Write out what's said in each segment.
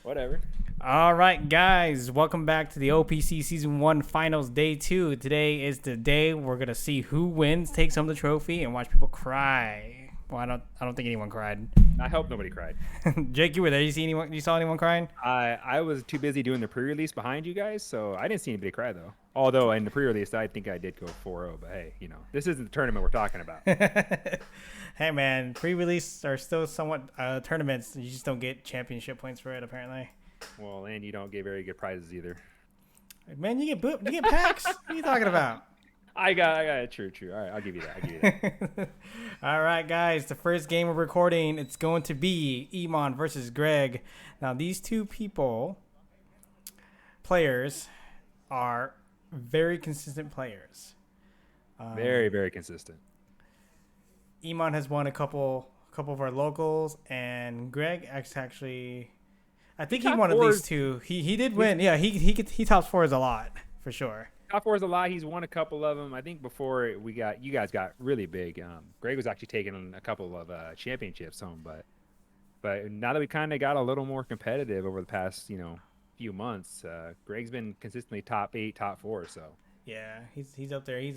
Whatever. All right, guys, welcome back to the OPC Season 1 Finals Day 2. Today is the day we're going to see who wins, takes home the trophy, and watch people cry. Well, I don't think anyone cried. I hope nobody cried. Jake, you were there. You saw anyone crying? I was too busy doing the pre-release behind you guys, so I didn't see anybody cry though. Although in the pre-release, I think I did go 4-0, but hey, this isn't the tournament we're talking about. Hey, man, pre-release are still somewhat tournaments. You just don't get championship points for it, apparently. Well, and you don't get very good prizes either. Man, you get packs. What are you talking about? I got it. True. All right, I'll give you that. I'll give you that. All right, guys. The first game we're recording, it's going to be Iman versus Greg. Now, these two players, are very consistent players. Very, very consistent. Iman has won a couple of our locals, and Greg actually, I think he won at least two. He did win. Yeah, he tops fours a lot for sure. Top four is a lot. He's won a couple of them. I think before you guys got really big. Greg was actually taking a couple of championships home, but now that we kind of got a little more competitive over the past few months, Greg's been consistently top 8, top 4. So yeah, he's up there. He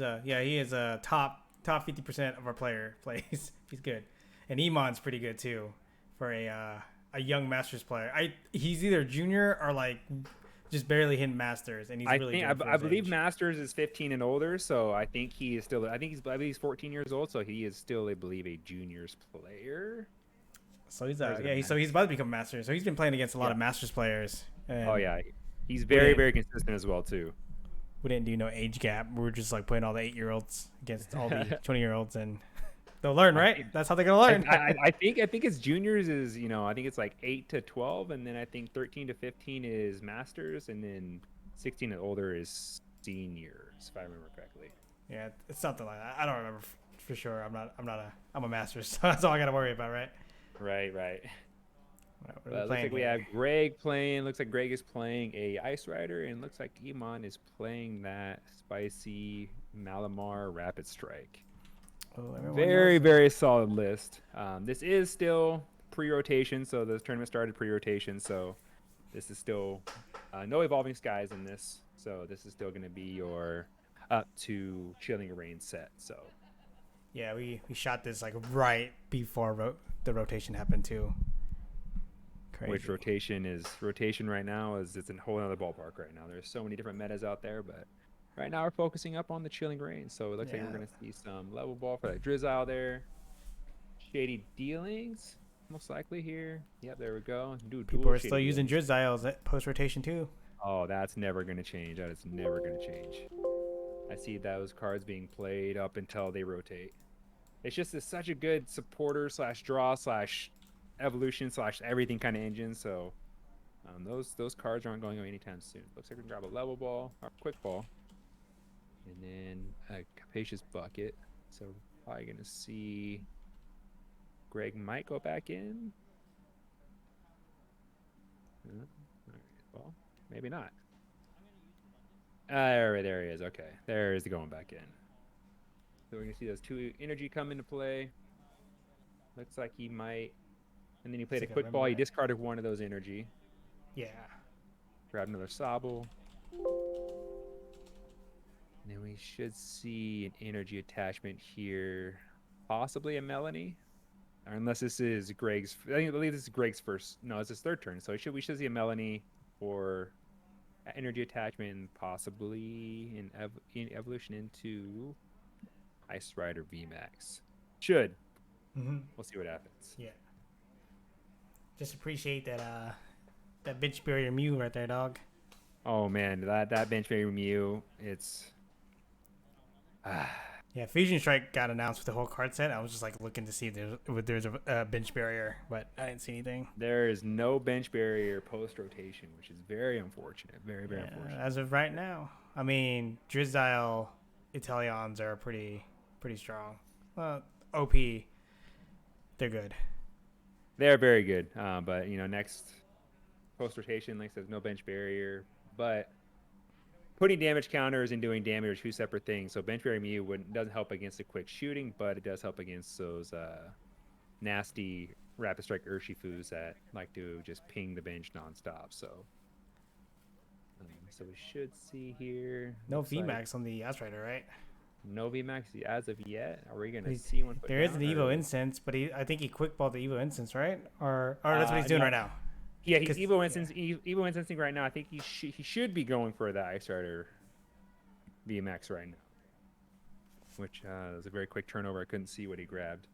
is a top 50% of our plays. He's good, and Iman's pretty good too for a young Masters player. He's either junior or like just barely hitting Masters, and he's really good for I his believe age. Masters is 15 and older, so I think he is still. I believe he's 14 years old, so he is still, I believe, a juniors player. So he's about to become Masters. So he's been playing against a lot of Masters players. Oh yeah, he's very consistent as well too. We didn't do no age gap. We were just like playing all the 8-year-olds against all the 20-year-olds, and they'll learn, right? That's how they're gonna learn. I think it's juniors is I think it's like 8 to 12, and then I think 13 to 15 is Masters, and then 16 and older is seniors, if I remember correctly. Yeah, it's something like that. I don't remember for sure. I'm a Masters, so that's all I got to worry about, right? Right. Looks Looks like we have Greg playing. Looks like Greg is playing a Ice Rider, and looks like Iman is playing that spicy Malamar Rapid Strike. Very solid list. This is still pre-rotation, so the tournament started pre-rotation, so this is still no evolving skies in this. So this is still going to be your up to Chilling Reign set. So yeah, we shot this like right before the rotation happened too. Crazy. Which rotation right now is it's a whole other ballpark right now. There's so many different metas out there, but right now we're focusing up on the Chilling Reign. So it looks like we're going to see some level ball for that Drizzile there. Shady Dealings, most likely here. Yep, there we go. People are still using Drizziles at post rotation too. Oh, that's never going to change. That is never going to change. I see those cards being played up until they rotate. It's just such a good supporter / draw / evolution / everything kind of engine. So those cards aren't going away anytime soon. Looks like we can grab a level ball or quick ball, and then a capacious bucket. So probably gonna see Greg might go back in. All right, well, maybe not. There he is. Okay, there is the going back in. So we're gonna see those 2 energy come into play. Looks like he might. And then he played a quick ball. He discarded one of those energy. Yeah. Grab another Sobble. And then we should see an energy attachment here. Possibly a Melanie. Or unless this is Greg's. I believe this is Greg's first. No, it's his third turn. So we should see a Melanie or energy attachment, possibly in evolution into Ice Rider VMAX. Should. We'll see what happens. Yeah. Just appreciate that bench barrier Mew right there, dog. Oh man, that bench barrier Mew, it's yeah, Fusion Strike got announced with the whole card set. I was just like looking to see if there's a bench barrier, but I didn't see anything. There is no bench barrier post rotation, which is very unfortunate. Very unfortunate. As of right now, I mean, Drizzile Italians are pretty strong. OP, they're good. They're very good, but next post rotation, like I said, no bench barrier, but putting damage counters and doing damage are 2 separate things. So bench barrier Mew doesn't help against the quick shooting, but it does help against those nasty Rapid Strike Urshifus that like to just ping the bench nonstop. So we should see here. No Looks like VMAX on the Ass Rider, right? no VMAX as of yet. Are we gonna see one put There is an down? Evo Or... instance, but I think he quick balled the Evo instance, right? Or that's what he's doing No, right now. yeah, he's 'Cause- Evo yeah. instance. Evo instancing right now. I think he should be going for the Ice Rider VMAX right now, which was a very quick turnover. I couldn't see what he grabbed.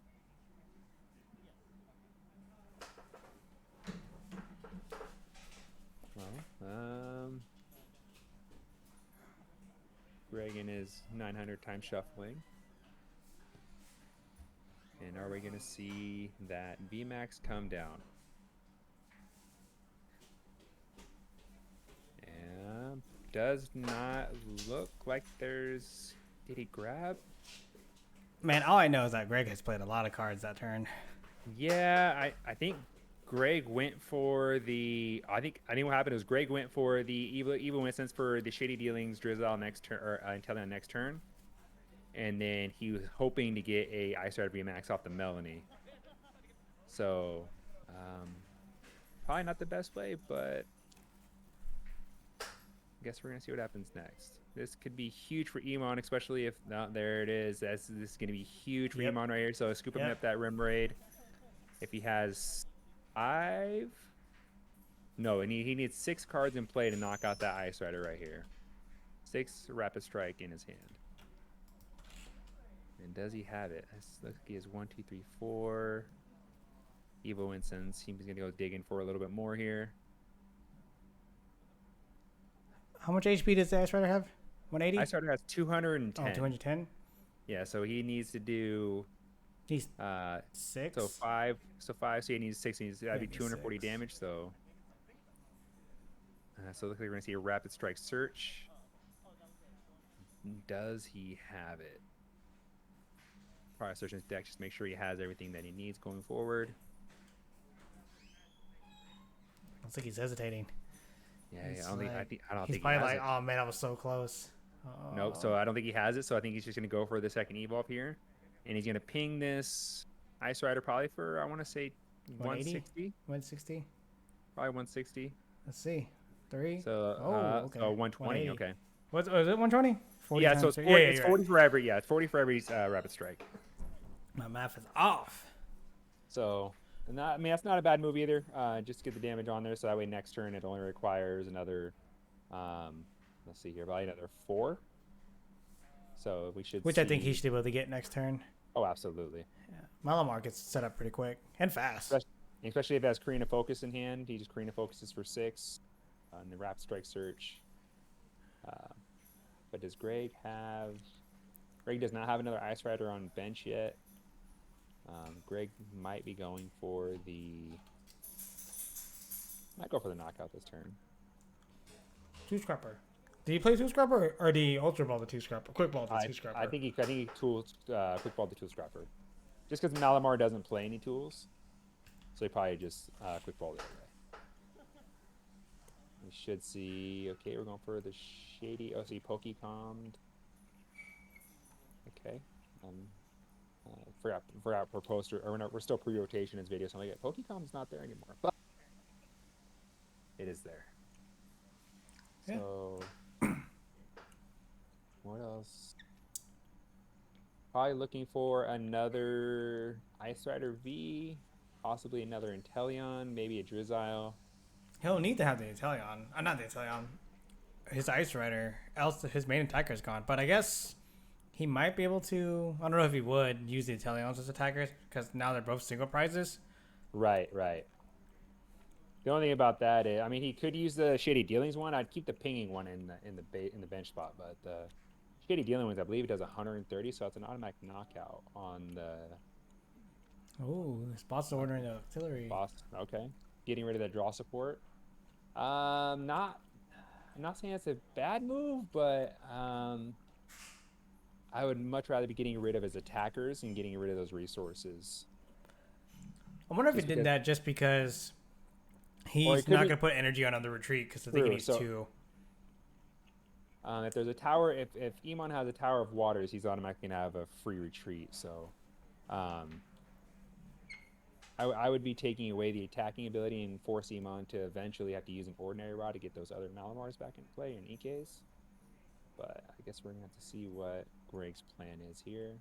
Well, Reagan is 900 times shuffling. And are we going to see that VMAX come down? And does not look like there's... Did he grab? Man, all I know is that Greg has played a lot of cards that turn. Yeah, I think Greg went for the... I think what happened was Greg went for the Evo instance for the Shady Dealings Drizzle next turn, or until the next turn. And then he was hoping to get a Ice Rider VMAX off the Melanie. So, probably not the best play, but I guess we're going to see what happens next. This could be huge for Emon, especially if, there it is. This is going to be huge for Emon right here. So, scooping up that Rim Raid. If he has 5... No, and he needs 6 cards in play to knock out that Ice Rider right here. 6 Rapid Strike in his hand. And does he have it? Let's look, he has 1, 2, 3, 4. Evo Incense. He's going to go digging for a little bit more here. How much HP does the Ice Rider have? 180? Ice Rider has 210. Oh, 210? Yeah, so he needs to do... He's 6? So 5. So he needs 6. That'd be 240 6. damage, so... so it looks like we're going to see a Rapid Strike Search. Does he have it? Probably search his deck, just make sure he has everything that he needs going forward. Looks like he's hesitating. Yeah, He's I don't think he's he probably has like, it. oh man, I was so close. Oh. Nope, so I don't think he has it, so I think he's just going to go for the second evolve here. And he's going to ping this Ice Rider probably for, I want to say, 160? 160? Probably 160. Let's see. 3? So, okay. so 120, okay. Was it 120? 40 Yeah, so it's 40, it's 40 for every, it's 40 for every Rapid Strike. My math is off. So, I mean, that's not a bad move either. Just to get the damage on there, so that way next turn it only requires another, let's see here, probably another 4. So we should Which I think he should be able to get next turn. Oh, absolutely. Yeah. Malamar gets set up pretty quick and fast. Especially if it has Karina Focus in hand. He just Karina Focuses for 6 on the Rapid Strike Search. But does Greg have... Greg does not have another Ice Rider on bench yet. Greg might be going for the... Might go for the knockout this turn. 2 Scrapper. Did he play 2 Scrapper or did he Ultra Ball the 2 Scrapper? Quick Ball the 2 Scrapper? I think he tools Quick Ball the Tool Scrapper. Just because Malamar doesn't play any tools. So he probably just Quick Ball the other way. We should see... Okay, we're going for the Shady... Oh, so he Poke-Calmed. Okay. Forgot for poster... Or we're still pre-rotation in this video, so I'm like, Poke-Calm's not there anymore. But it is there. Yeah. So... What else? Probably looking for another Ice Rider V, possibly another Inteleon, maybe a Drizzile. He'll need to have the Inteleon. Not the Inteleon. His Ice Rider. Else his main attacker is gone. But I guess he might be able to... I don't know if he would use the Inteleons as attackers because now they're both single prizes. Right. The only thing about that is, I mean, he could use the Shady Dealings one. I'd keep the pinging one in the bench spot, but the Shady Dealing ones, I believe it does 130, so it's an automatic knockout on the... Oh, this boss ordering the artillery. Boss, okay. Getting rid of that draw support. I'm not saying it's a bad move, but I would much rather be getting rid of his attackers and getting rid of those resources. I wonder if he did that just because he's not going to put energy on the retreat because I think he needs 2. If there's a tower, if Emon has a Tower of Waters, he's automatically going to have a free retreat. So, I would be taking away the attacking ability and force Emon to eventually have to use an ordinary rod to get those other Malamars back in play and EKs. But I guess we're gonna have to see what Greg's plan is here.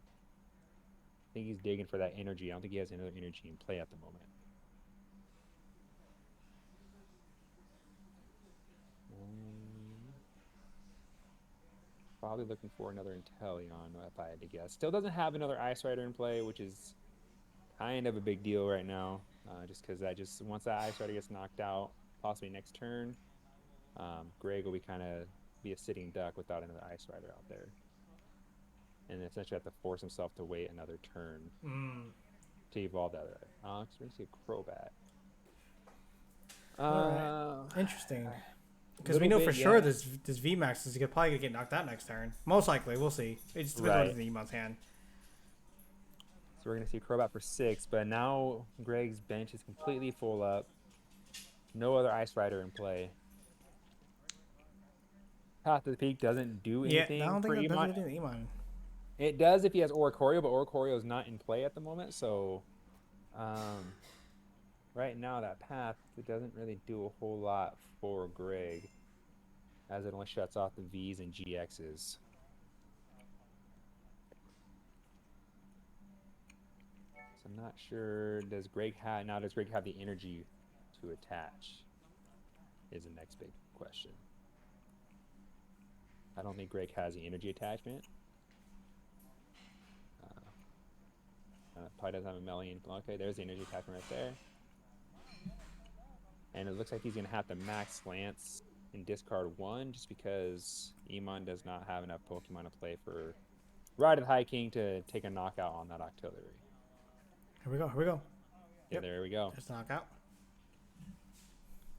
I think he's digging for that energy. I don't think he has another energy in play at the moment. Probably looking for another Inteleon, if I had to guess. Still doesn't have another Ice Rider in play, which is kind of a big deal right now. Just because once that Ice Rider gets knocked out, possibly next turn, Greg will be a sitting duck without another Ice Rider out there. And essentially have to force himself to wait another turn to evolve that other. We're going to see a Crobat. All right. Interesting. Because we know for sure this VMAX is probably going to get knocked out next turn. Most likely. We'll see. It just depends on what's in Emon's hand. So we're going to see Crobat for 6, but now Greg's bench is completely full up. No other Ice Rider in play. Path to the Peak doesn't do anything I don't think for it Emon. does anything to Emon. It does if he has Oricorio, but Oricorio is not in play at the moment, so right now that path, it doesn't really do a whole lot for Greg, as it only shuts off the Vs and GXs. So I'm not sure, does Greg have the energy to attach, is the next big question. I don't think Greg has the energy attachment. Probably doesn't have a million. Okay, there's the energy attachment right there. And it looks like he's going to have to max Lance and discard 1 just because Emon does not have enough Pokemon to play for Ride of the High King to take a knockout on that Octillery. Here we go. Yeah, there we go. Just knockout.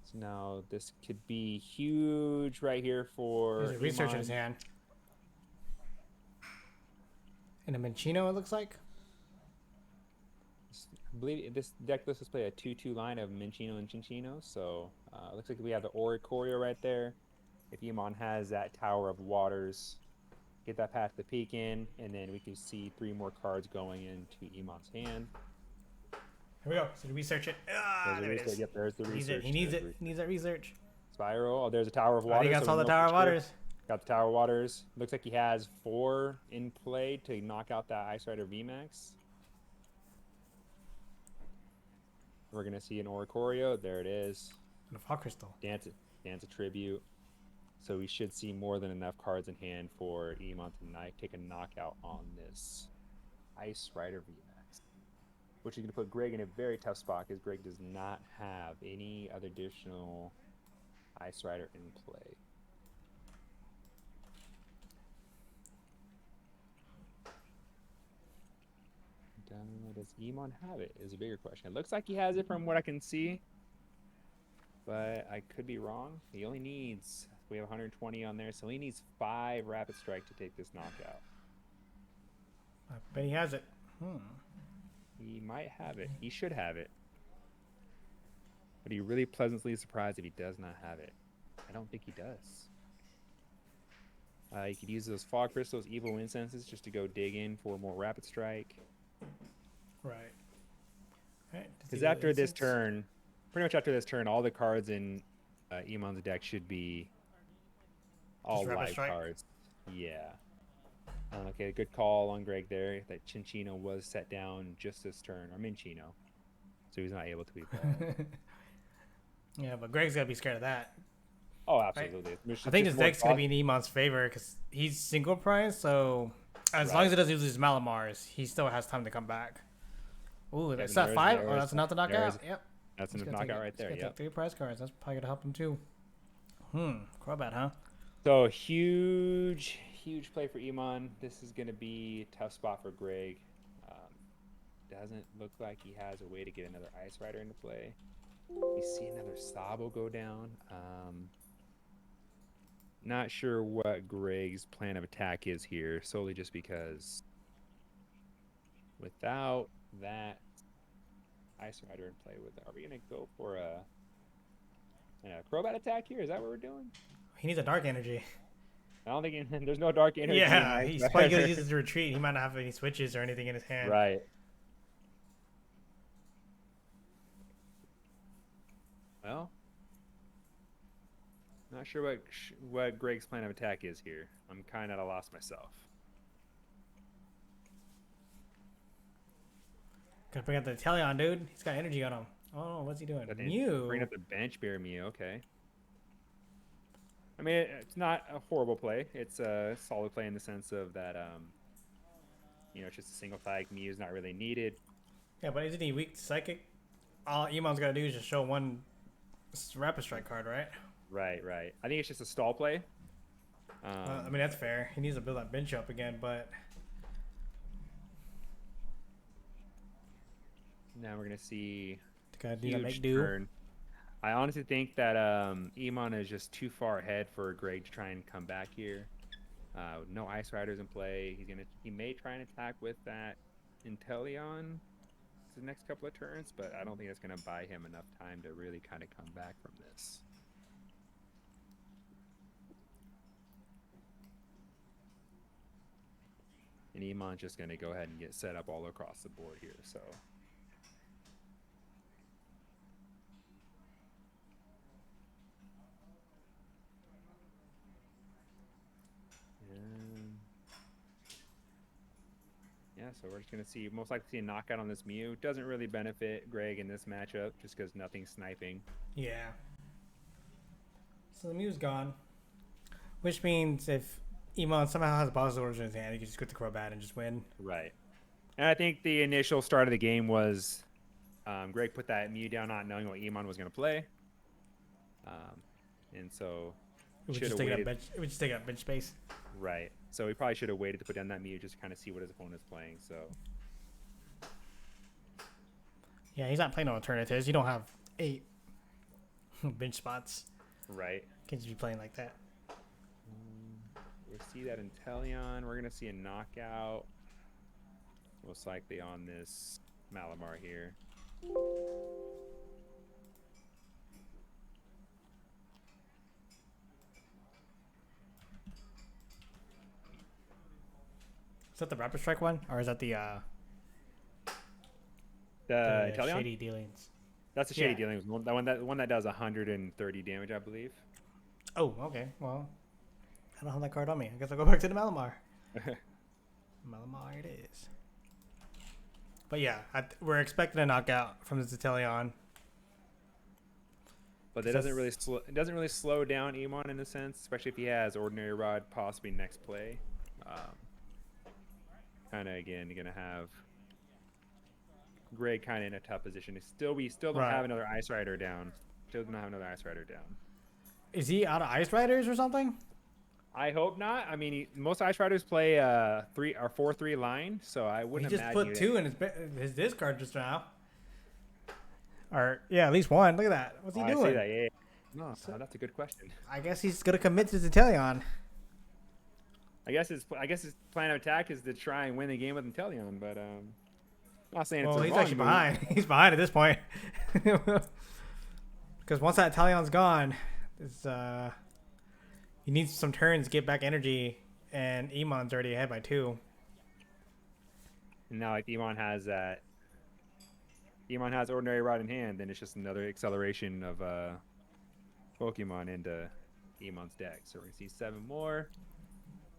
So now this could be huge right here for There's a research in his hand. And a Minccino, it looks like. I believe this deck lists us play a 2-2 line of Minccino and Cinccino, so it looks like we have the Oricorio right there. If Emon has that Tower of Waters, get that Path to the Peak in, and then we can see 3 more cards going into Emon's hand. Here we go. So to research it. There it is. Yep, there's the research. He needs it. He needs that research. Spiral. Oh, there's a Tower of Waters. I think I saw the Tower of Waters. Got the Tower of Waters. Looks like he has 4 in play to knock out that Ice Rider VMAX. We're going to see an Oricorio. There it is. And a Fog Crystal. Dance a Tribute. So we should see more than enough cards in hand for Emon to take a knockout on this Ice Rider VMAX. Which is going to put Greg in a very tough spot because Greg does not have any other additional Ice Rider in play. Does Emon have it is a bigger question. It looks like he has it from what I can see, but I could be wrong. He only needs, we have 120 on there, so he needs 5 Rapid Strike to take this knockout. I bet he has it. He might have it. He should have it. But he really pleasantly surprised if he does not have it. I don't think he does. You could use those Fog Crystals, Evil Incenses, just to go dig in for more Rapid Strike. Right. Because after this turn, pretty much after this turn, all the cards in Emon's deck should be all live cards. Yeah. Okay, good call on Greg there. That Cinccino was set down just this turn, or Minccino. So he's not able to be played. Yeah, but Greg's got to be scared of that. Oh, absolutely. Right? I think his deck's going to be in Emon's favor because he's single price, so as long as he doesn't use his Malamars, he still has time to come back. Ooh, that's that 5? Oh, that's enough to knock out. Yep. That's enough knockout right there. Yep. 3 prize cards. That's probably going to help him too. Crobat, huh? So huge play for Emon. This is going to be a tough spot for Greg. Doesn't look like he has a way to get another Ice Rider into play. You see another Sabo go down. Not sure what Greg's plan of attack is here, solely just because without that Ice Rider in play with it, are we going to go for a Crobat attack here? Is that what we're doing? He needs a Dark Energy. I don't think there's no Dark Energy. Yeah, he's probably going to use his retreat. He might not have any switches or anything in his hand. Right. Not sure what Greg's plan of attack is here. I'm kind of at a loss myself. Gotta bring out the Talion, dude. He's got energy on him. Oh, what's he doing? Bring Mew. up the bench bear Mew. Okay. I mean, it's not a horrible play. It's a solid play in the sense of that, it's just a single tag. Mew is not really needed. Yeah, but isn't he weak to psychic? All Emon's gotta do is just show one rapid strike card, right? Right, right. I think it's just a stall play. I mean, that's fair. He needs to build that bench up again, but Now we're gonna see gotta do that huge make do. turn. I honestly think that Emon is just too far ahead for Greg to try and come back here. No Ice Riders in play. He may try and attack with that Inteleon the next couple of turns, but I don't think that's gonna buy him enough time to really kind of come back from this. And Emon's just gonna go ahead and get set up all across the board here. So. Yeah, so we're just going to see, most likely see a knockout on this Mew. Doesn't really benefit Greg in this matchup just because nothing's sniping. Yeah. So the Mew's gone. Which means if Emon somehow has positive orders in his hand, he can just get the Crobat and just win. Right. And I think the initial start of the game was Greg put that Mew down not knowing what Emon was going to play. And so It would just take up bench space. Right. So he probably should have waited to put down that Mew just to kind of see what his opponent's playing. So. Yeah, he's not playing no alternatives. You don't have 8 bench spots. Right. Can't just be playing like that. We'll see that Inteleon. We're going to see a knockout. Most likely on this Malamar here. Is that the Rapid Strike one? Or is that the Inteleon? Shady Dealings? That's a Shady Dealings. The one that does 130 damage, I believe. Oh, okay. Well, I don't have that card on me. I guess I'll go back to the Malamar. Malamar it is. But yeah, we're expecting a knockout from the Ziteleon. But it doesn't really slow down Emon in a sense, especially if he has Ordinary Rod possibly next play. Kind of again, you're gonna have Greg kind of in a tough position. We still don't have another Ice Rider down. Still don't have another Ice Rider down. Is he out of Ice Riders or something? I hope not. I mean, most Ice Riders play 4-3 line, so I wouldn't. He just put 2 in his discard just now. Or yeah, at least 1. Look at that. What's he doing? I see that. Yeah. No, that's a good question. I guess he's gonna commit to Ziteleon. I guess his plan of attack is to try and win the game with Inteleon, but I'm not saying it's he's actually behind. He's behind at this point. Because once that Talion's gone, he needs some turns to get back energy, and Emon's already ahead by 2. And now, like Emon has Ordinary Rod in hand, then it's just another acceleration of Pokemon into Emon's deck. So we're gonna see 7 more.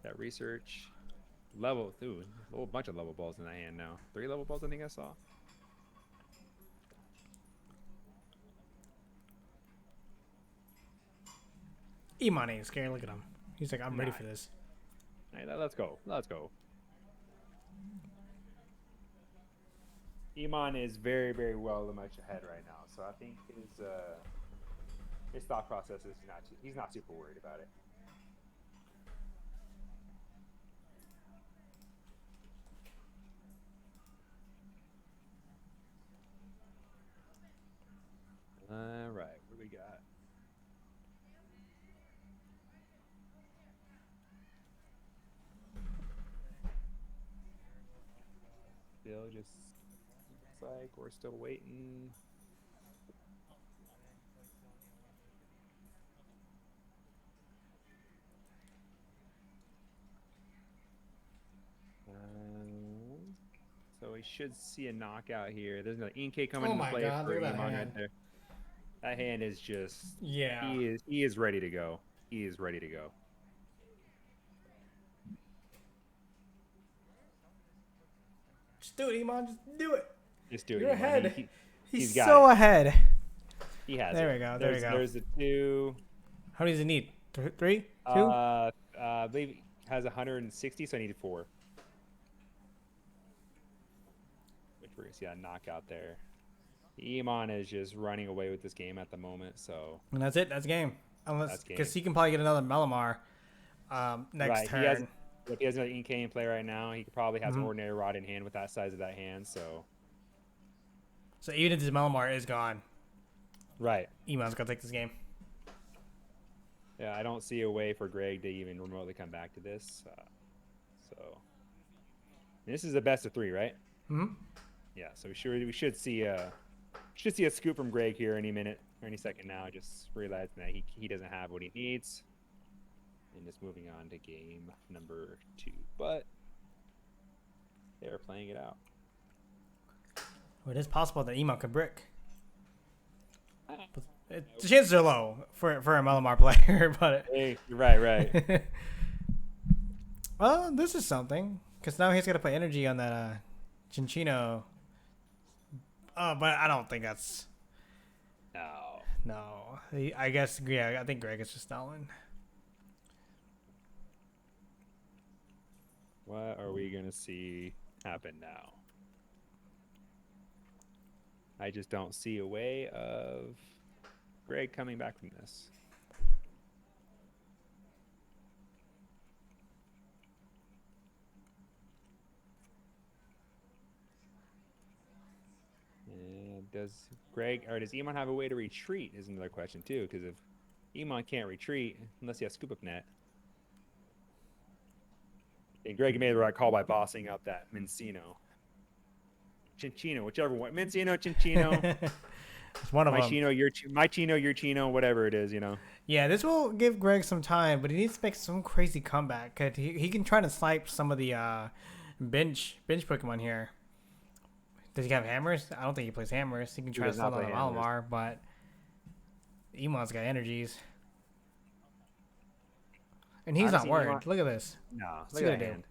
That research a whole bunch of level balls in that hand now. 3 level balls, I think I saw. Emon ain't scared. Look at him. He's like, I'm ready for this. All right, let's go. Emon is very, very well much ahead right now, so I think his thought process is he's not super worried about it. All right, what do we got? Still just looks like we're still waiting. So we should see a knockout here. There's another Inkay coming into play for Emon right there. That hand is just Yeah. he is ready to go. He is ready to go. Just do it, Iman. Just do it. Just do You're it, Iman. ahead. He's He's got so it. ahead. He has There it. we go. There we There's go. there's the two. How many does he need? Three? Two? I believe he has 160, so I needed four. Which we're gonna see that knockout there. Iman is just running away with this game at the moment, so And that's it. That's game. Unless, that's game. because he can probably get another Melamar next Right. turn. If he has another Inca in play right now, he could probably have an Mhm. ordinary rod in hand with that size of that hand. So So even if this Melamar is gone, right. Iman's going to take this game. Yeah, I don't see a way for Greg to even remotely come back to this. So this is a best of three, right? Hmm. Yeah. So we should see a scoop from Greg here any minute or any second now. Just realizing that he doesn't have what he needs, and just moving on to game number 2. But they're playing it out. Well, it is possible that Iman could brick. The chances are low for a Melamar player, but Hey, right. well, this is something because now he's got to put energy on that Chinchino. But I don't think that's No. I guess yeah. I think Greg is just stalling. What are we gonna see happen now? I just don't see a way of Greg coming back from this. And does Iman have a way to retreat is another question too, because if Iman can't retreat unless he has scoop up net. And Greg made the right call by bossing up that Mincino. Chinchino, whichever one. Mincino, Chinchino. It's one of them. My Chino, your Chino, whatever it is, Yeah, this will give Greg some time, but he needs to make some crazy comeback. 'Cause he can try to snipe some of the bench Pokemon here. Does he have hammers? I don't think he plays hammers. He can try to sell on Malamar, but Iman's got energies. And he's Honestly, not worried. Look at this. No, What's look he at that gonna hand.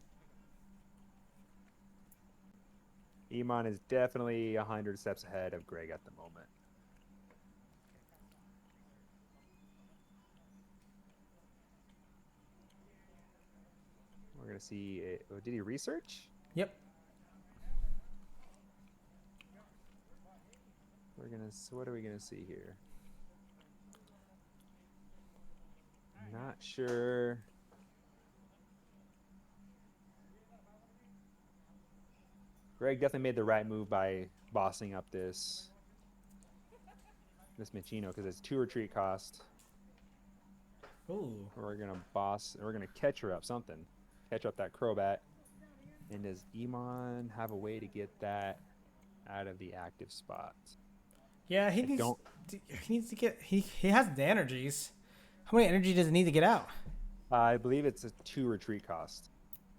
Iman is definitely 100 steps ahead of Greg at the moment. We're going to see. Did he research? Yep. What are we going to see here? Not sure. Greg definitely made the right move by bossing up this Michino because it's 2 retreat cost. Ooh. We're gonna catch her up something. Catch up that Crobat. And does Iman have a way to get that out of the active spot? Yeah, he needs to get he has the energies. How many energy does it need to get out? I believe it's a 2 retreat cost.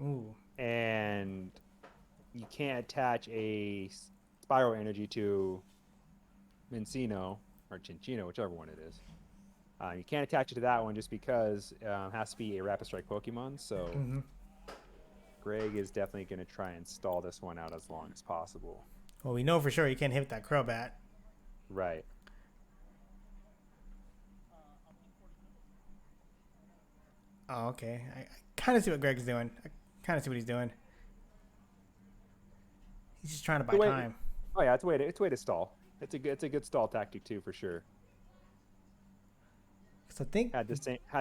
Ooh. And you can't attach a spiral energy to Mincino or Chinchino, whichever one it is. You can't attach it to that one just because it has to be a Rapid Strike Pokemon. So Greg is definitely going to try and stall this one out as long as possible. Well, we know for sure you can't hit that Crobat. Right. Oh, okay. I kind of see what Greg's doing. I kind of see what he's doing. He's just trying to buy time. Oh yeah, it's a way to stall. It's a good stall tactic too, for sure. Because I think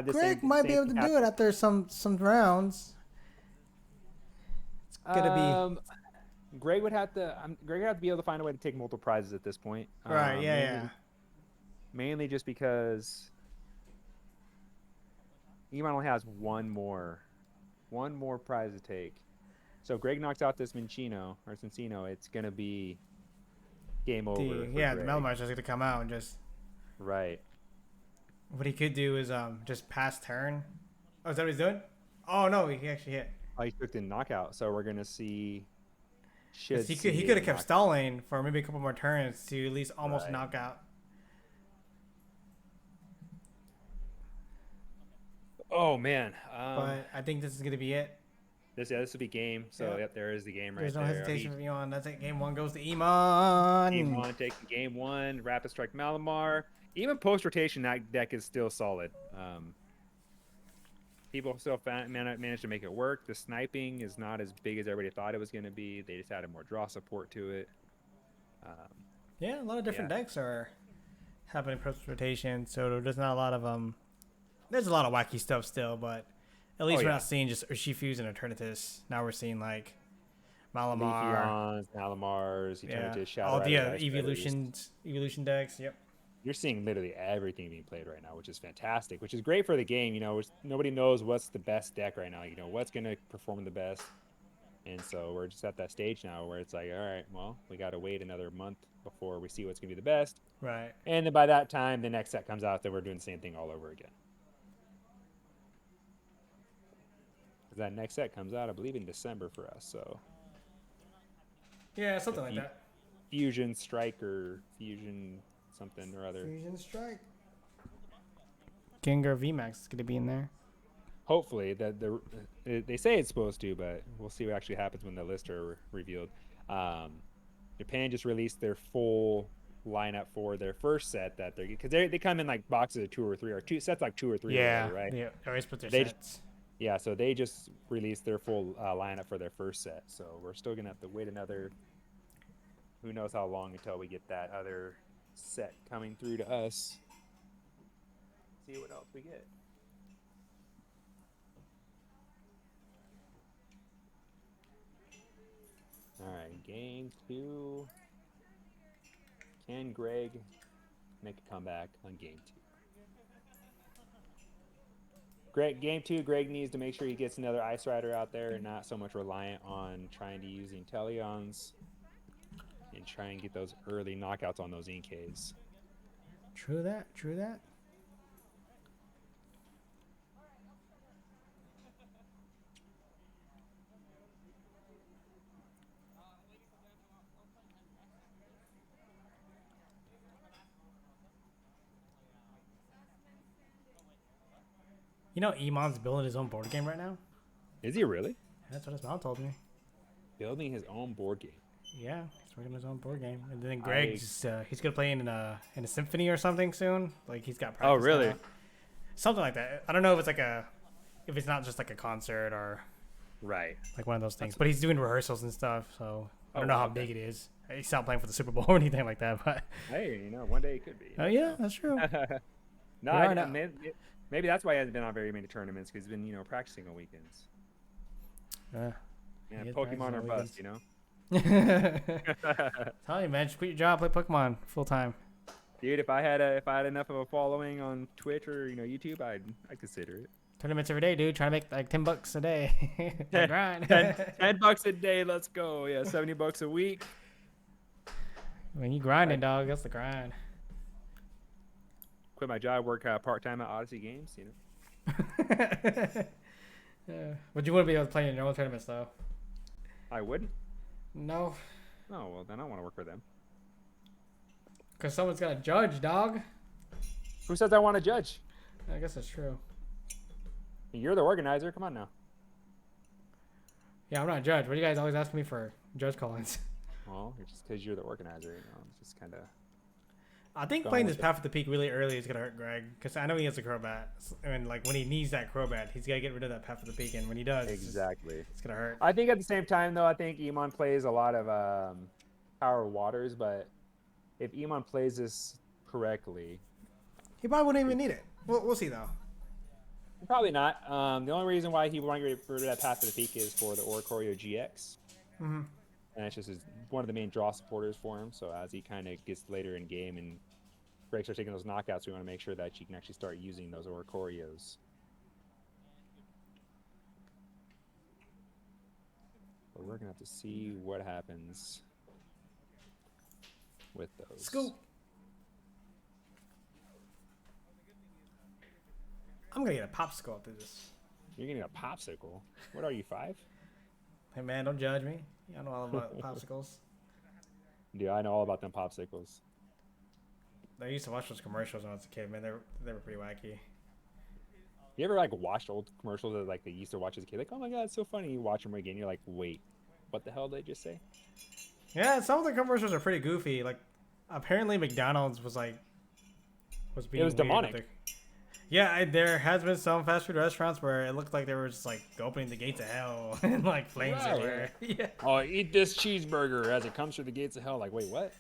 Greg might be able to do it after some rounds. It's gonna be. Greg would have to. Greg would have to be able to find a way to take multiple prizes at this point. Right. Yeah. Mainly just because Iman only has one more prize to take. So if Greg knocks out this Mincino or Cincino, it's gonna be game over. The Melmar's just gonna come out and just. Right. What he could do is just pass turn. Oh, is that what he's doing? Oh no, he actually hit. Oh, he took the knockout. So we're gonna see. He could have kept stalling for maybe a couple more turns to at least almost knock out. Oh man. But I think this is gonna be it. This will be game. So Yeah. yep, there is the game right There's no there. hesitation from Iman. That's it. Game one goes to Iman. Iman taking game one. Rapid Strike Malamar. Even post rotation, that deck is still solid. People still managed to make it work. The sniping is not as big as everybody thought it was going to be. They just added more draw support to it. Yeah, a lot of different decks are happening post rotation, so there's not a lot of There's a lot of wacky stuff still, but at least we're not seeing just Urshifus and Eternatus. Now we're seeing like Malamar, Leafeons, Malamars, Eternatus, Shadow all the Riders, evolution decks. Yep. You're seeing literally everything being played right now, which is fantastic, which is great for the game. You know, nobody knows what's the best deck right now. You know, what's going to perform the best. And so we're just at that stage now where it's like, all right, well, we got to wait another month before we see what's going to be the best. Right. And then by that time, the next set comes out, then we're doing the same thing all over again. Because that next set comes out, I believe, in December for us. So yeah, something like that. Fusion Strike or Fusion something or other. Fusion Strike. Gengar VMAX is going to be in there. Hopefully, they say it's supposed to, but we'll see what actually happens when the lists are revealed. Japan just released their full lineup for their first set that they're because they come in like boxes of 2 or 3 or two sets like 2 or 3. Yeah, whatever, right. Yeah, they always put their sets. Yeah, so they just released their full lineup for their first set. So we're still gonna have to wait another. Who knows how long until we get that other set coming through to us. See what else we get. All right, game 2. Can Greg make a comeback on game 2? Game 2, Greg needs to make sure he gets another Ice Rider out there and not so much reliant on trying to use the Inteleons and try and get those early knockouts on those Inkays. True that, true that. You know, Iman's building his own board game right now. Is he really? That's what his mom told me. Building his own board game. Yeah, he's working his own board game. And then Greg's he's gonna play in a symphony or something soon. Like he's got practice. Oh, really? Now. Something like that. I don't know if it's not just like a concert or right, like one of those things. But he's doing rehearsals and stuff, so I don't know how big it is. He's not playing for the Super Bowl or anything like that. But hey, one day it could be. Oh yeah, that's true. No, maybe that's why he hasn't been on very many tournaments because he's been practicing on weekends. Yeah, Pokemon or bust, Tell you, man, just quit your job, play Pokemon full time. Dude, if I had enough of a following on Twitch or YouTube, I'd consider it. Tournaments every day, dude. Trying to make like $10 a day. Grind. $10 a day. Let's go. Yeah, $70 a week. When you grinding, dog, that's the grind. Quit my job, work part time at Odyssey Games. Yeah. Would you want to be able to play in your own tournaments though? I wouldn't. No. Oh well, then I don't want to work for them. Because someone's got to judge, dog. Who says I want to judge? I guess that's true. You're the organizer. Come on now. Yeah, I'm not a judge. What do you guys always ask me for judge callings? Well, it's just because you're the organizer. It's just kind of. I think playing this Path of the Peak really early is gonna hurt Greg because I know he has a Crobat, and like when he needs that Crobat, he's gotta get rid of that Path of the Peak, and when he does, exactly, it's gonna hurt. I think at the same time though, I think Iman plays a lot of Power Waters, but if Iman plays this correctly, he probably wouldn't even need it. We'll see though. Probably not. The only reason why he wanted to get rid of that Path of the Peak is for the Oricorio GX. Mm-hmm. And it's just one of the main draw supporters for him. So as he kind of gets later in game and Greg starts taking those knockouts, we want to make sure that you can actually start using those Oricorios. But we're going to have to see what happens with those. Scoop. I'm going to get a popsicle after this. You're getting a popsicle? What are you, 5? Hey, man, don't judge me. I know all about popsicles. Dude, I know all about them popsicles. I used to watch those commercials when I was a kid, man. They were pretty wacky. You ever like watched old commercials that like they used to watch as a kid? Like, oh my god, it's so funny. You watch them again, you're like, wait, what the hell did they just say? Yeah, some of the commercials are pretty goofy. Like, apparently McDonald's was It was being weird with demonic. the. Yeah, there has been some fast food restaurants where it looked like they were just like opening the gates of hell and like flames Right. everywhere. Yeah. Oh, eat this cheeseburger as it comes through the gates of hell. Like, wait, what?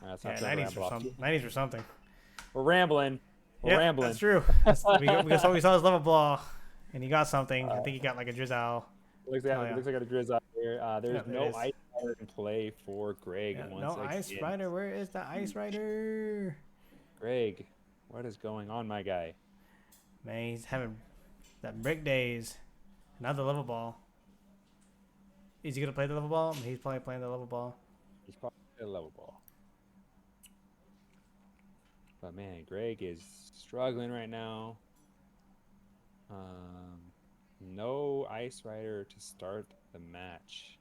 All right, it's not Yeah, trying to 90s ramble or off. something. 90s or something. We're rambling. We're Yeah, rambling. that's true. We saw his level ball, and he got something. I Uh, think he got like a drizzle. looks Oh like yeah, looks like I got a drizzle out here. yeah, There's there it no is. ice rider in play for Greg Yeah, once no ice again. rider. Where is the ice rider? Greg, what is going on, my guy? Man, he's having that brick days. Another level ball. Is he gonna play the level ball? He's probably playing the level ball. He's probably a level ball. But man, Greg is struggling right now. No ice rider to start the match.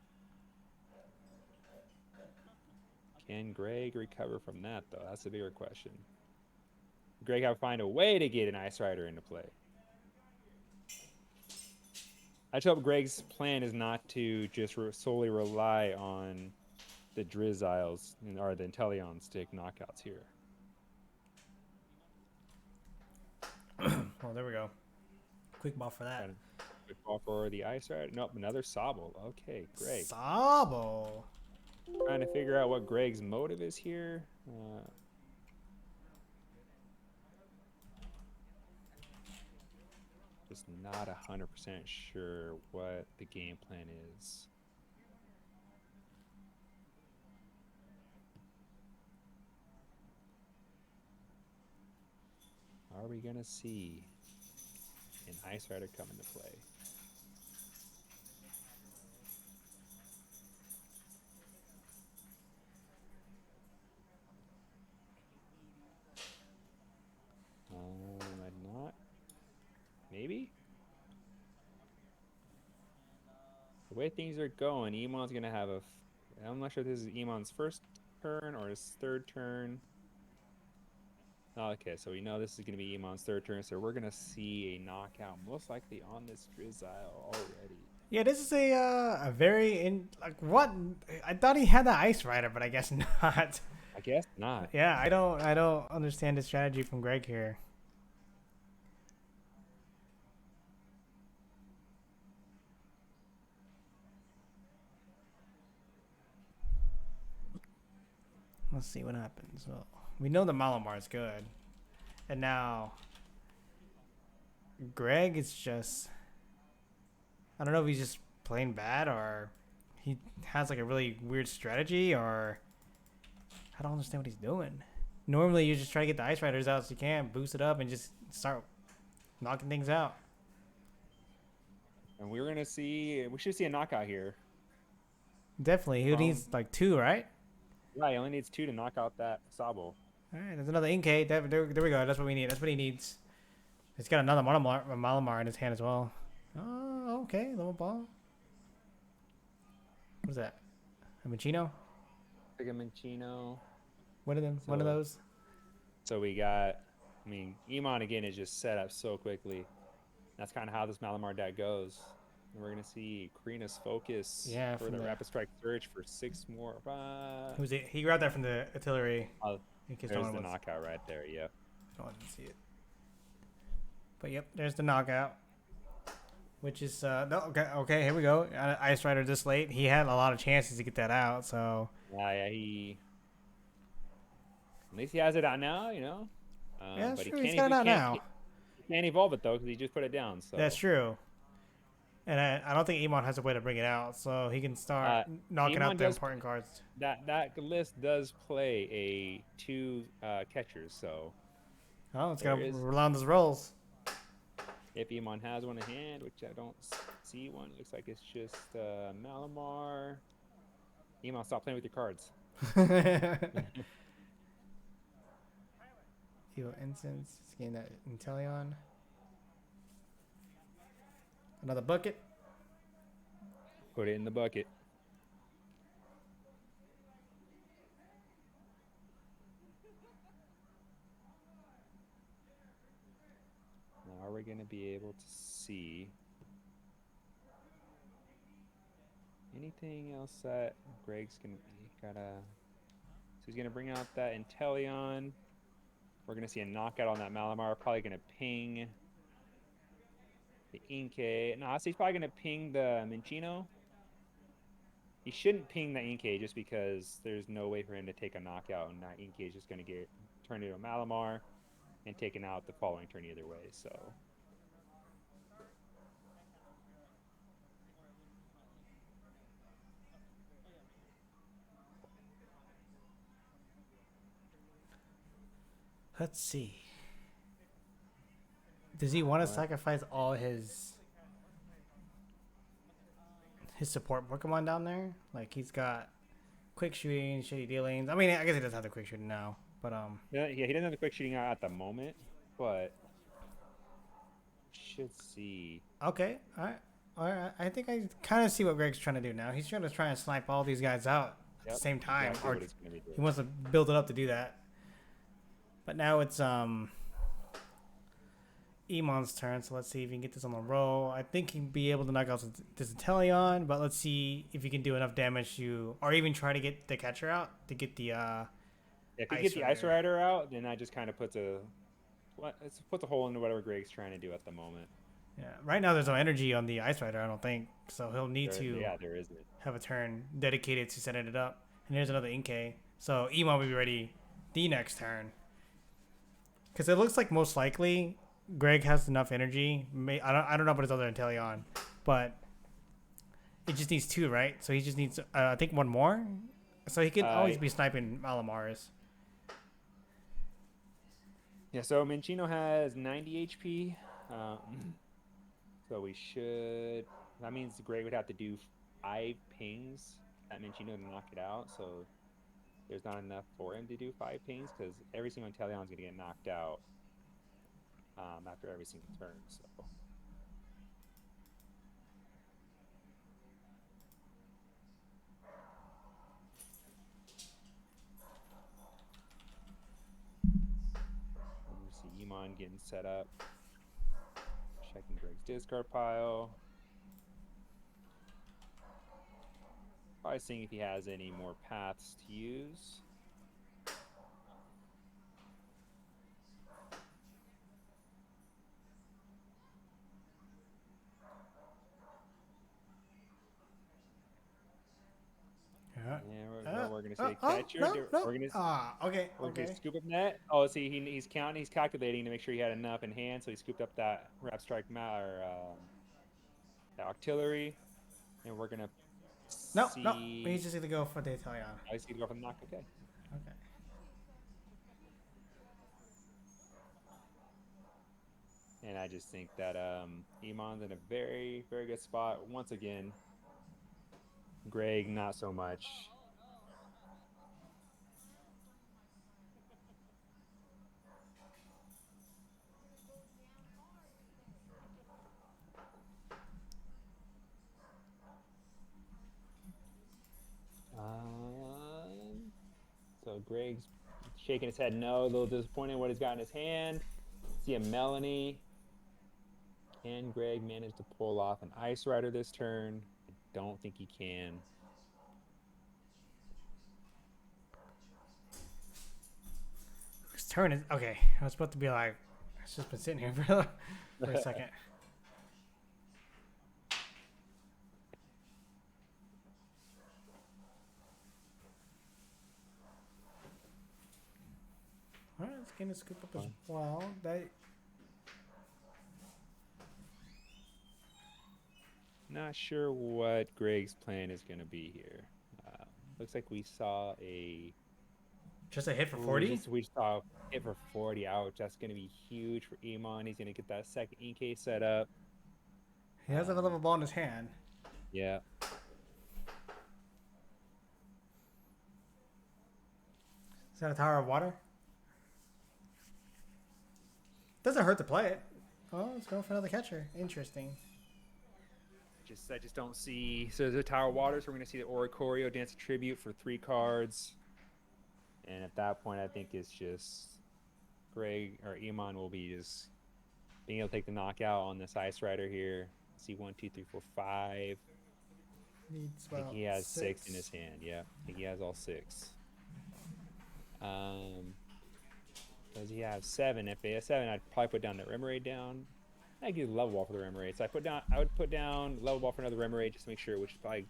Can Greg recover from that though? That's a bigger question. Greg have to find a way to get an ice rider into play. I just hope Greg's plan is not to just solely rely on the Drizziles or the Inteleon stick knockouts here. Oh, there we go. Quick ball for that. Quick ball for the ice rider. Nope, another Sobble. Okay, Greg. Sabo. Trying to figure out what Greg's motive is here. Just not 100% sure what the game plan is. Are we gonna see an ice rider come into play? I'm not. Maybe? The way things are going, Emon's gonna have a. I'm not sure if this is Emon's first turn or his third turn. Okay, so we know this is gonna be Emon's third turn, so we're gonna see a knockout, most likely on this Drizzile already. Yeah, this is a very like what I thought he had the ice rider, but I guess not. I guess not. Yeah, I don't understand the strategy from Greg here. Let's see what happens. Well, we know the Malamar is good, and now Greg is just. I don't know if he's just playing bad or he has like a really weird strategy or I don't understand what he's doing. Normally, you just try to get the ice riders out so you can boost it up and just start knocking things out. And we're gonna see. We should see a knockout here. Definitely, he needs like 2, right? Right, he only needs 2 to knock out that Sabo. All right, there's another Inkay. There we go. That's what we need. That's what he needs. He's got another Malamar in his hand as well. Oh, okay, little ball. What is that? A Machino? Like a Minchino. One of them. One of those. So we got. I mean, Emon again is just set up so quickly. That's kind of how this Malamar deck goes. And we're gonna see Karina's focus for the Rapid Strike Surge for 6 more. Who's it? He grabbed that from the artillery. There's the knockout right there. Yep. No one didn't see it. But yep, there's the knockout. Which is no, okay. Here we go. Ice Rider this late. He had a lot of chances to get that out. So yeah, he. At least he has it out now, you know. Yeah, but sure. He's got it out now. He can't evolve it though because he just put it down. So that's true. And I don't think Emon has a way to bring it out, so he can start knocking out the important cards. That list does play a 2 catchers, so. Oh, it's gonna rely on those rolls. If Emon has one in hand, which I don't see one, looks like it's just Malamar. Emon, stop playing with your cards. Evo Incense, let's gain that Inteleon. Another bucket. Put it in the bucket. we going to be able to see? Anything else that Greg's going to be gotta... So he's going to bring out that Inteleon. We're going to see a knockout on that Malamar. Probably going to ping the Inkay. No, so he's probably going to ping the Minccino. He shouldn't ping the Inkay just because there's no way for him to take a knockout, and that Inkay is just going to get turned into a Malamar and taken out the following turn either way. So Let's see. Does he want to sacrifice all his support Pokemon down there? Like he's got quick shooting, shitty dealings. I mean, I guess he does have the quick shooting now, but yeah, he doesn't have the quick shooting out at the moment, but should see. okay, all right. All right, I think I kind of see what Greg's trying to do now. He's trying to try and snipe all these guys out at the same time, Exactly or what he's gonna be doing. he wants to build it up to do that. But now it's Emon's turn, so let's see if he can get this on the roll. I think he'd be able to knock out this Inteleon, but let's see if he can do enough damage to, or even try to get the catcher out to get the. If he gets the Ice Rider out, then that just kind of puts a hole into whatever Greg's trying to do at the moment. Yeah, right now there's no energy on the Ice Rider, I don't think, so he'll need to. Yeah, there isn't. Have a turn dedicated to setting it up, and here's another Inkay. So Emon will be ready the next turn. Because it looks like most likely Greg has enough energy. I don't know about his other Inteleon, but it just needs 2, right? So he just needs, I think, 1 more. So he can always be sniping Malamars. Yeah, so Minccino has 90 HP. So we should... That means Greg would have to do 5 pings at Minccino to knock it out. So there's not enough for him to do 5 pings because every single Inteleon is going to get knocked out after every single turn. So we see Emon getting set up, checking Greg's discard pile. Probably seeing if he has any more paths to use. Yeah, we're gonna say catcher. No. We're gonna okay. we're gonna scoop up net. Oh, see, he's counting, he's calculating to make sure he had enough in hand, so he scooped up that Rap Strike that artillery, and we're gonna No. He's just gonna go for the Inteleon. I see to go for the knock. Okay. Okay. And I just think that Emon's in a very, very good spot once again. Greg, not so much. So Greg's shaking his head no, a little disappointed in what he's got in his hand. See a Melanie. Can Greg manage to pull off an Ice Rider this turn? I don't think he can. Whose turn is... Okay, I was about to be like... It's just been sitting here for a second. Alright, it's gonna scoop up as well. Not sure what Greg's plan is going to be here. Looks like we saw just a hit for 40? We saw a hit for 40. Ouch, that's going to be huge for Emon. He's going to get that second Inkay set up. He has another ball in his hand. Yeah. Is that a Tower of Water? Doesn't hurt to play it. Oh, let's go for another catcher. Interesting. I just don't see. So there's a Tower of Water, so we're going to see the Oricorio Dance of Tribute for 3 cards. And at that point, I think it's just Greg or Emon will be just Being able to take the knockout on this Ice Rider here. See, 1, 2, 3, 4, 5. Needs I think about he has 6 in 6. his hand. Yeah, I think he has all 6. Does he have 7? If he has 7, I'd probably put down the rim raid down. I give level ball for the rim raid. So I would put down level ball for another rim raid just to make sure, which is probably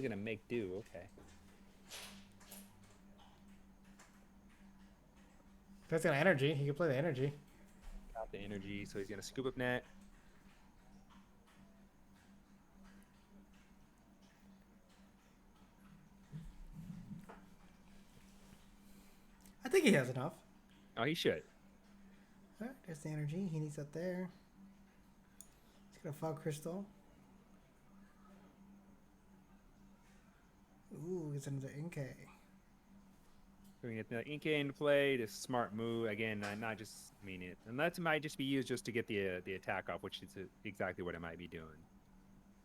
gonna make do. Okay. That's got energy. He can play the energy. Got the energy, so he's gonna scoop up net. I think he has enough. Oh, he should. All right, there's the energy he needs up there. He's got a fog crystal. Ooh, gets another Inkay. We're gonna get the Inca into play. This smart move again. Not just it, and that might just be used just to get the attack off, which is exactly what it might be doing.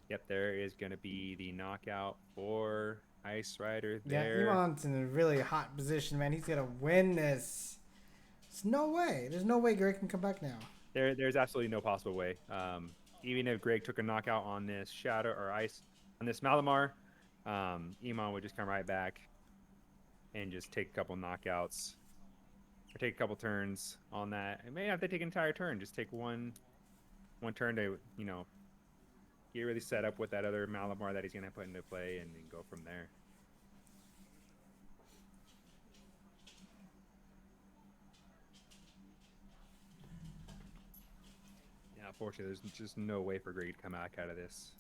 Yep, there is gonna be the knockout for Ice Rider there. Yeah, Iman's in a really hot position, man. He's gonna win this. There's no way. There's no way Greg can come back now. There's absolutely no possible way. Even if Greg took a knockout on this Shadow or Ice on this Malamar, Iman would just come right back and just take a couple knockouts or take a couple turns on that. It may not have to take an entire turn. Just take one turn to get really set up with that other Malamar that he's gonna put into play and then go from there. Yeah, unfortunately, there's just no way for Greg to come back out of this.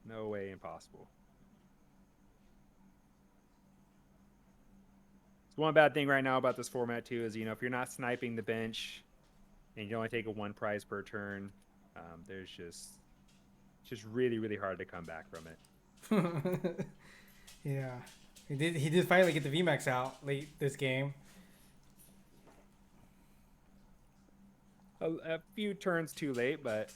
No way, impossible. It's one bad thing right now about this format too is if you're not sniping the bench and you only take a 1 prize per turn, there's just really hard to come back from it. Yeah, he did finally get the VMAX out late this game. A few turns too late, but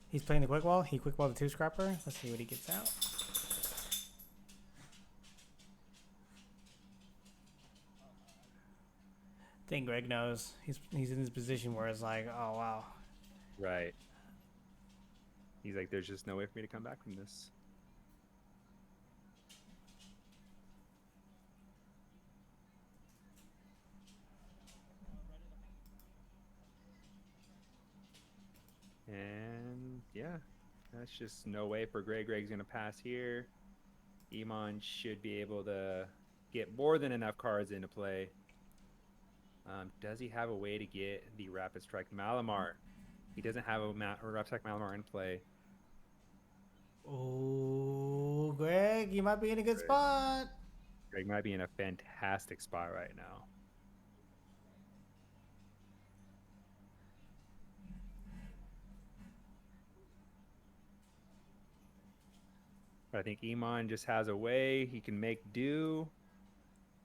He's playing the quick wall. He quick wall the 2 scrapper. Let's see what he gets out. I think Greg knows. He's in this position where it's like, oh wow. right. He's like, there's just no way for me to come back from this. And yeah, that's just no way for Greg. Greg's gonna pass here. Iman should be able to get more than enough cards into play. Does he have a way to get the Rapid Strike Malamar? He doesn't have a Rapid Strike Malamar in play. Oh, Greg, you might be in a good spot. Greg might be in a fantastic spot right now. But I think Iman just has a way he can make do.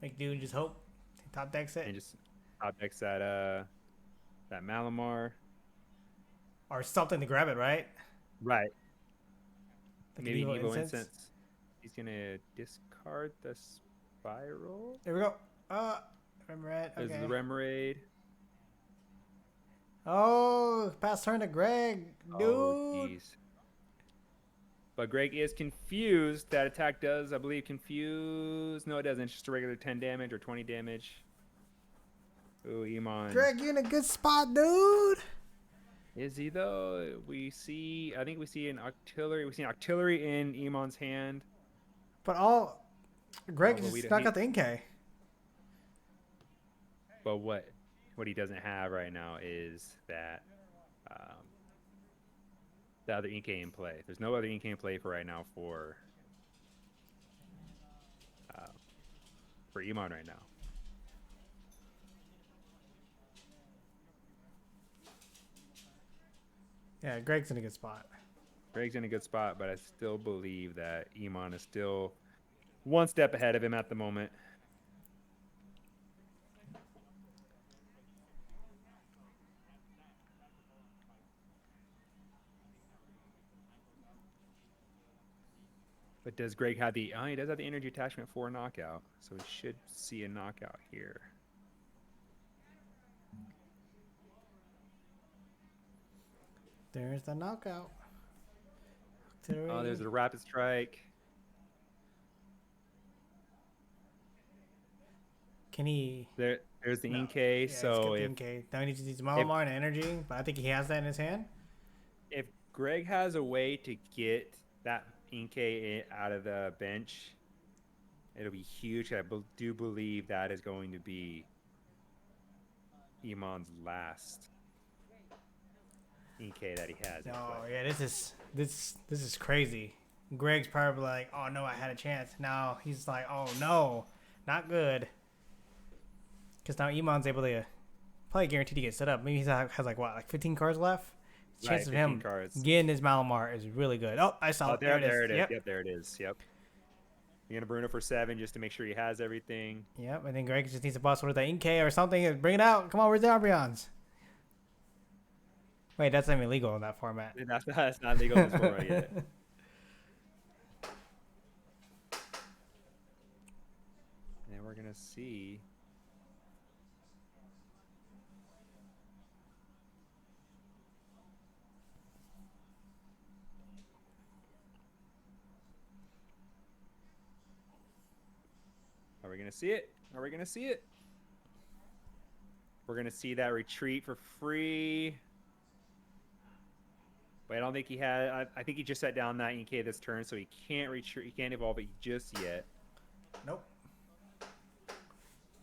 Make do and just hope. Top decks it. And just top decks that Malamar. Or something to grab it, right? Right. Like maybe an Evo Incense. He's gonna discard the Spiral. There we go. Remoraid. Okay. There's the Remoraid. Oh, pass turn to Greg, dude. Oh, jeez. But Greg is confused. That attack does, I believe, confuse. No, it doesn't. It's just a regular 10 damage or 20 damage. Ooh, Iman. Greg, you're in a good spot, dude. Is he though? I think we see an artillery. We see an artillery in Iman's hand. But Greg just got the Inkay. But what he doesn't have right now is that the other Inkay in play. There's no other Inkay in play for right now for Iman right now. Yeah, Greg's in a good spot. Greg's in a good spot, but I still believe that Iman is still one step ahead of him at the moment. But does Greg have the? Oh, he does have the energy attachment for a knockout, so we should see a knockout here. There's the knockout. Oh, there's a rapid strike. Can he? There's the No. Inkay. Yeah, So if now he needs to use Malamar and energy, but I think he has that in his hand. if Greg has a way to get that Inkay out of the bench, it'll be huge. I do believe that is going to be Iman's last Inkay that he has. No, yeah, this is crazy. Greg's probably like, oh no, I had a chance. Now he's like, oh no, not good. Because now Iman's able to probably guaranteed to get set up. Maybe he has like 15 cards left. Chances of him getting his Malamar is really good. Oh, I saw it. There it is. Yep, there it is. Yep. You're gonna Bruno for 7 just to make sure he has everything. Yep, and then Greg just needs to bust with the Inkay or something. Bring it out. Come on, where's the Umbreons? Wait, that's not even legal in that format. That's not legal in this format yet. And we're gonna see. Are we gonna see it? Are we gonna see it? We're gonna see that retreat for free. But I don't think he had. I think he just set down that Inkay this turn, so he can't retreat. He can't evolve it just yet. Nope.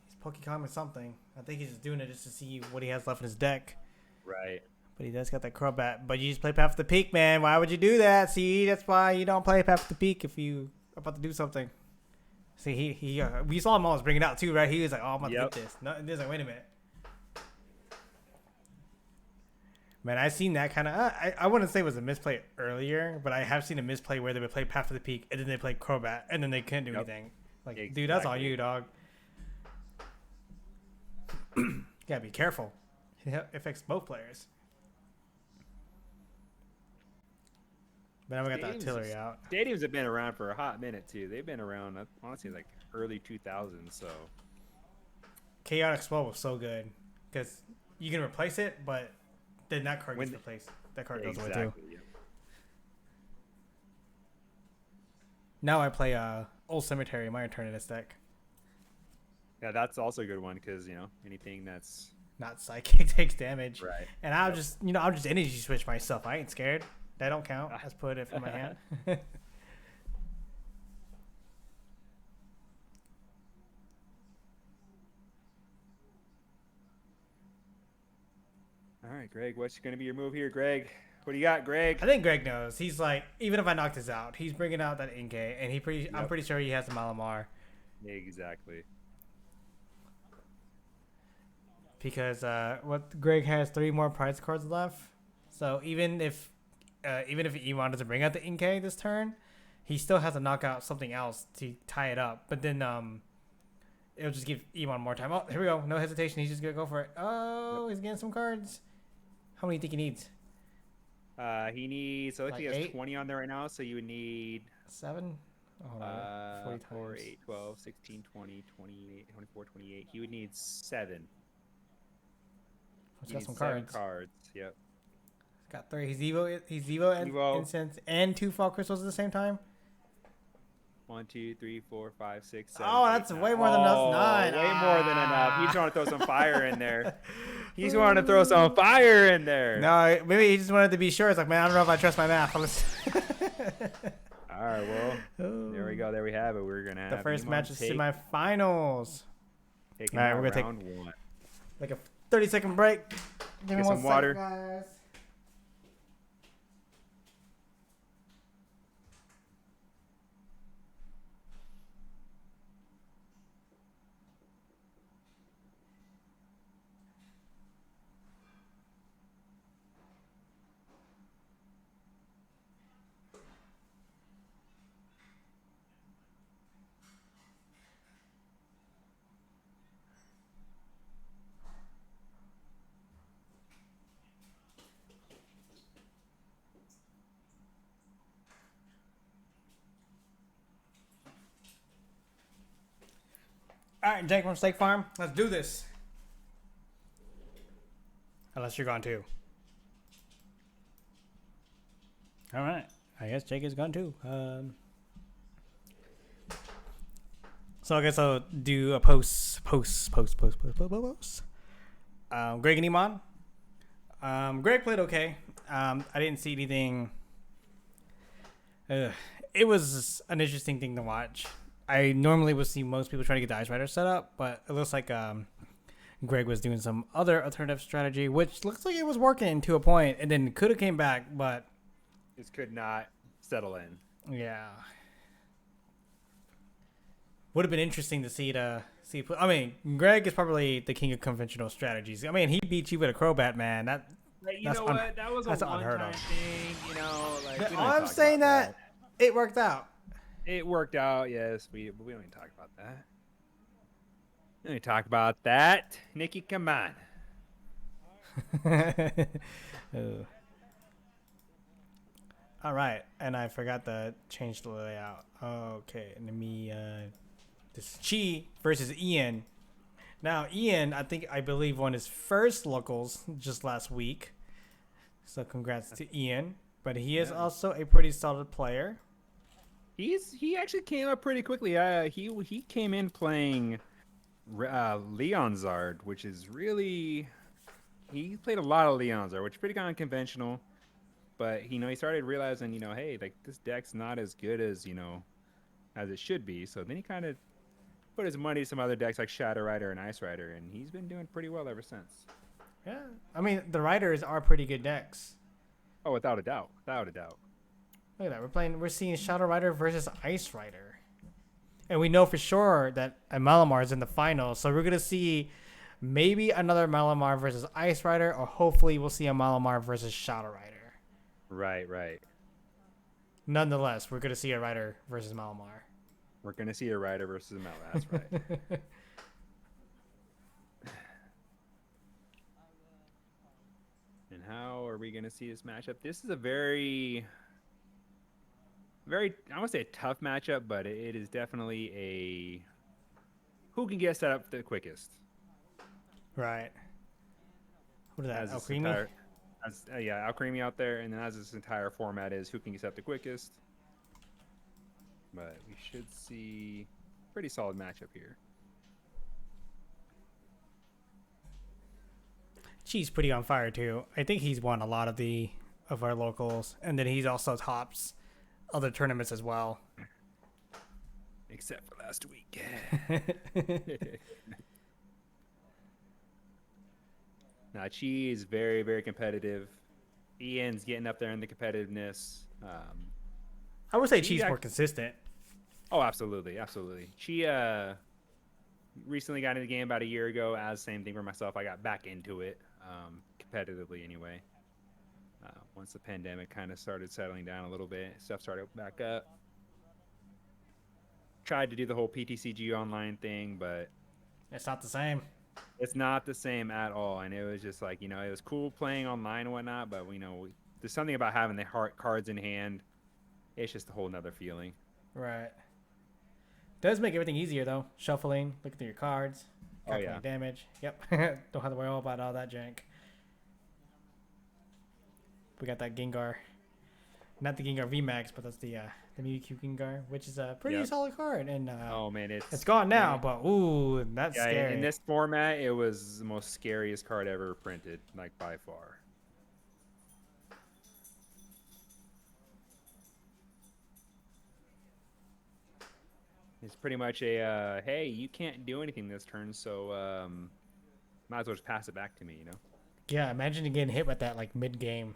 He's Pokemon or something. I think he's just doing it just to see what he has left in his deck. Right. But he does got that Crobat. But you just play Path of the Peak, man. Why would you do that? See, that's why you don't play Path of the Peak if you are about to do something. See, we saw him almost bring it out too, right? He was like, "Oh, I'm about to get this." No, he's like, "Wait a minute." Man, I've seen that kind of. I wouldn't say it was a misplay earlier, but I have seen a misplay where they would play Path of the Peak and then they play Crobat and then they couldn't do anything. Like, dude, that's on you, dog. Gotta be careful. It affects both players. But now we got the artillery out. Stadiums have been around for a hot minute too. They've been around, honestly, like early 2000s. So Chaotic Swell was so good because you can replace it, but then that card gets replaced. That card goes away too. Yeah. Now I play Old Cemetery in my Eternatus deck. Yeah, that's also a good one because anything that's not psychic takes damage. Right. And I'll just energy switch myself. I ain't scared. That don't count. Let's put it from my hand. All right, Greg, what's going to be your move here, Greg? What do you got, Greg? I think Greg knows. He's like, even if I knock this out, he's bringing out that Inkay, and I'm pretty sure he has the Malamar. Exactly. Because what Greg has 3 more prize cards left. So even if Iman doesn't bring out the Inkay this turn, he still has to knock out something else to tie it up. But then it'll just give Iman more time. Oh, here we go. No hesitation. He's just going to go for it. Oh, he's getting some cards. How many do you think he needs? He needs, so he has 8? 20 on there right now, so you would need 7? Oh, hold on. 40 4, times. 8, 12, 16, 20, 28, 24, 28. He would need 7. He's got some cards. 7 cards. Yep. He's got 3. He's Evo and Incense and 2 Fall Crystals at the same time. 1, 2, 3, 4, 5, 6, 7. Oh, that's 8, way more than enough. 9. Way more than enough. He's trying to throw some fire in there. He's wanting to throw some fire in there. No, maybe he just wanted to be sure. It's like, man, I don't know if I trust my math. All right, well, there we go. There we have it. We're gonna have the first match of semifinals. All right, we're gonna take round 1. Like a 30-second break. Give me some water, guys. All right, Jake from Steak Farm. Let's do this. Unless you're gone too. All right. I guess Jake is gone too. So I guess I'll do a post. Greg and Iman. Greg played okay. I didn't see anything. It was an interesting thing to watch. I normally would see most people trying to get the Ice Rider set up, but it looks like Greg was doing some other alternative strategy, which looks like it was working to a point, and then could have came back, but Just could not settle in. yeah. Would have been interesting to see I mean, Greg is probably the king of conventional strategies. I mean, he beat you with a Crobat, man. That You know what? That was a one-time thing. You know, like we don't I'm talk saying about that it worked out. It worked out, yes. But we don't even talk about that. We don't even talk about that. Nikki, come on. All right, and I forgot to change the layout. Okay, let me. This is Chi versus Ian. Now, Ian, I believe won his first locals just last week. So congrats to Ian. But he is also a pretty solid player. He actually came up pretty quickly. He came in playing Leonzard, which is really he played a lot of Leonzard, which is pretty kind of unconventional. But he started realizing hey, like this deck's not as good as as it should be. So then he kind of put his money to some other decks like Shadow Rider and Ice Rider, and he's been doing pretty well ever since. Yeah, I mean the Riders are pretty good decks. Oh, without a doubt, without a doubt. Look at that. We're seeing Shadow Rider versus Ice Rider. And we know for sure that a Malamar is in the final. So we're going to see maybe another Malamar versus Ice Rider, or hopefully we'll see a Malamar versus Shadow Rider. Right. Nonetheless, we're going to see a Rider versus Malamar. We're going to see a Rider versus a Malamar. That's right. And how are we going to see this matchup? This is a very, I want to say a tough matchup, but it is definitely a who can get set up the quickest. Right. What is that? Alcremie? Alcremie out there, and then as this entire format is, who can get set up the quickest. But we should see pretty solid matchup here. Chi's pretty on fire too. I think he's won a lot of our locals, and then he's also tops other tournaments as well. Except for last week. Now, Chi is very, very competitive. Ian's getting up there in the competitiveness. I would say Chi's more consistent. Oh, absolutely. Chi recently got into the game about a year ago. Same thing for myself. I got back into it competitively anyway. Once the pandemic kind of started settling down a little bit, stuff started back up. Tried to do the whole PTCG online thing, but it's not the same. It's not the same at all, and it was just like it was cool playing online and whatnot, but there's something about having the cards in hand. It's just a whole nother feeling. Right. Does make everything easier though. Shuffling, looking through your cards, calculating damage. Yep. Don't have to worry about all that jank. We got that Gengar, not the Gengar VMAX, but that's the Mewtwo Gengar, which is a pretty solid card. And oh man, it's gone now, but ooh, that's scary. In this format, it was the most scariest card ever printed, like by far. It's pretty much a hey, you can't do anything this turn, so might as well just pass it back to me, Yeah, imagine getting hit with that like mid game.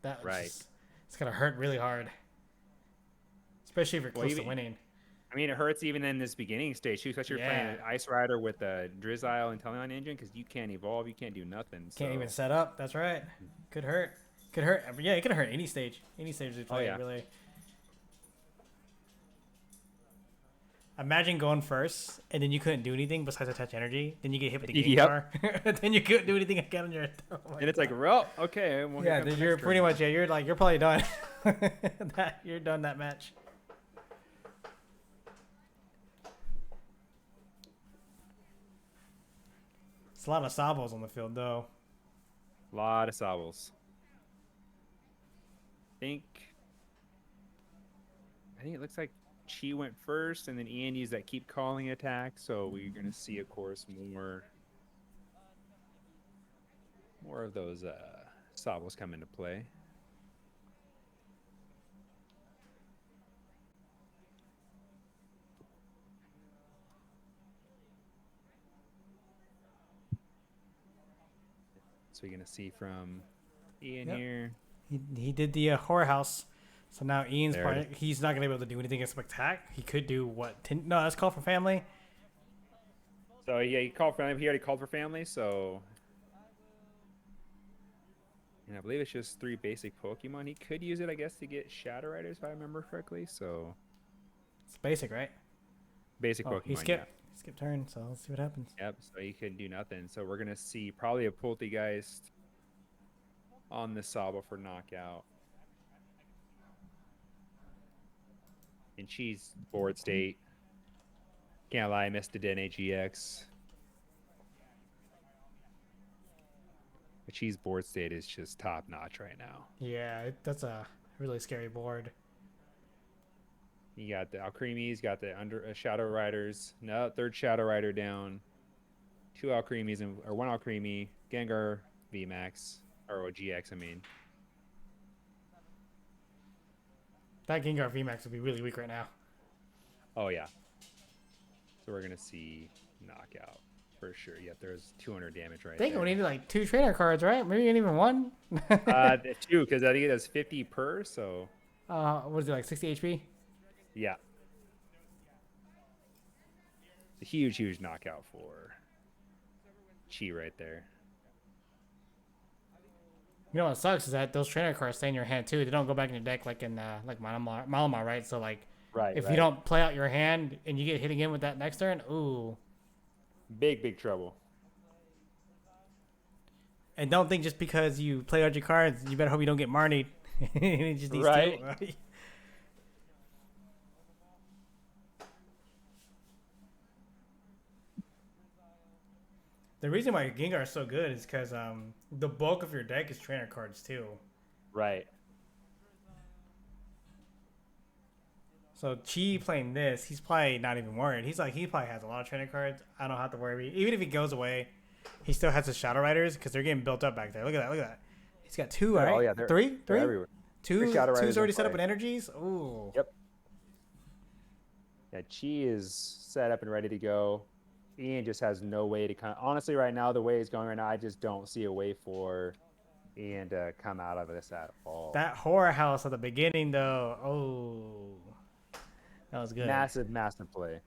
That it's gonna hurt really hard, especially if you're close to winning. I mean, it hurts even in this beginning stage too, especially if you're playing an Ice Rider with a Drizzile and Teleon engine, because you can't evolve, you can't do nothing. Can't even set up. That's right. Could hurt. Yeah, it could hurt any stage. Any stage we play, really. Imagine going first, and then you couldn't do anything besides attach energy. Then you get hit with the Gengar. Then you couldn't do anything again on your. And it's like, well, okay. Well, yeah, you're pretty much you're probably done. You're done that match. a lot of Sabos on the field, though. A lot of Sobbles. think I think it looks like Chi went first, and then Ian used that keep calling attack. So we're gonna see, of course, more of those Sobbles come into play. So you're gonna see from Ian Yep. here. He did the horror house. So now Ian's There it part. He's not gonna be able to do anything against attack. He could do what? No, that's call for family. So yeah, he called for family. He already called for family. So, and I believe it's just 3 basic Pokemon. He could use it, I guess, to get Shadow Riders, if I remember correctly. So It's basic, right? basic Oh, Pokemon. he skipped. He skipped turn. So let's see what happens. Yep. So he couldn't do nothing. So we're gonna see probably a Poltegeist on the Sabo for knockout. And Chi's board state. Can't lie, I missed the DNA GX. But Chi's board state is just top notch right now. Yeah, that's a really scary board. You got the Alcremies, got the Shadow Riders. No, third Shadow Rider down. 2 Alcremies or 1 Alcremie. Gengar VMAX or GX. I mean, That Gengar VMAX would be really weak right now. oh yeah. So we're gonna see knockout for sure. Yep, there's 200 damage right I think there. we needed like 2 trainer cards, right? Maybe even 1. 2 because I think it does 50 per. So What is it, like 60 HP? yeah, it's a huge knockout for Chi right there. You know what sucks is that those trainer cards stay in your hand too. They don't go back in your deck like in like Malamar, right? So like, Right. if you don't play out your hand and you get hit again with that next turn, ooh. Big trouble. And don't think just because you play out your cards, you better hope you don't get Marnied. Just these Right. two. The reason why Gengar is so good is because the bulk of your deck is trainer cards too. Right. So Chi playing this, he's probably not even worried. He probably has a lot of trainer cards. I don't have to worry. Even if he goes away, he still has his Shadow Riders because they're getting built up back there. Look at that. Look at that. He's got 2, right? Oh yeah, Three. everywhere. Three Shadow Riders Two's already in set up play. with energies. Ooh. Yep. Yeah, Chi is set up and ready to go. Ian just has no way to honestly right now, the way it's going right now, I just don't see a way for Ian to come out of this at all. That horror house at the beginning though. Oh. That was good. Massive play.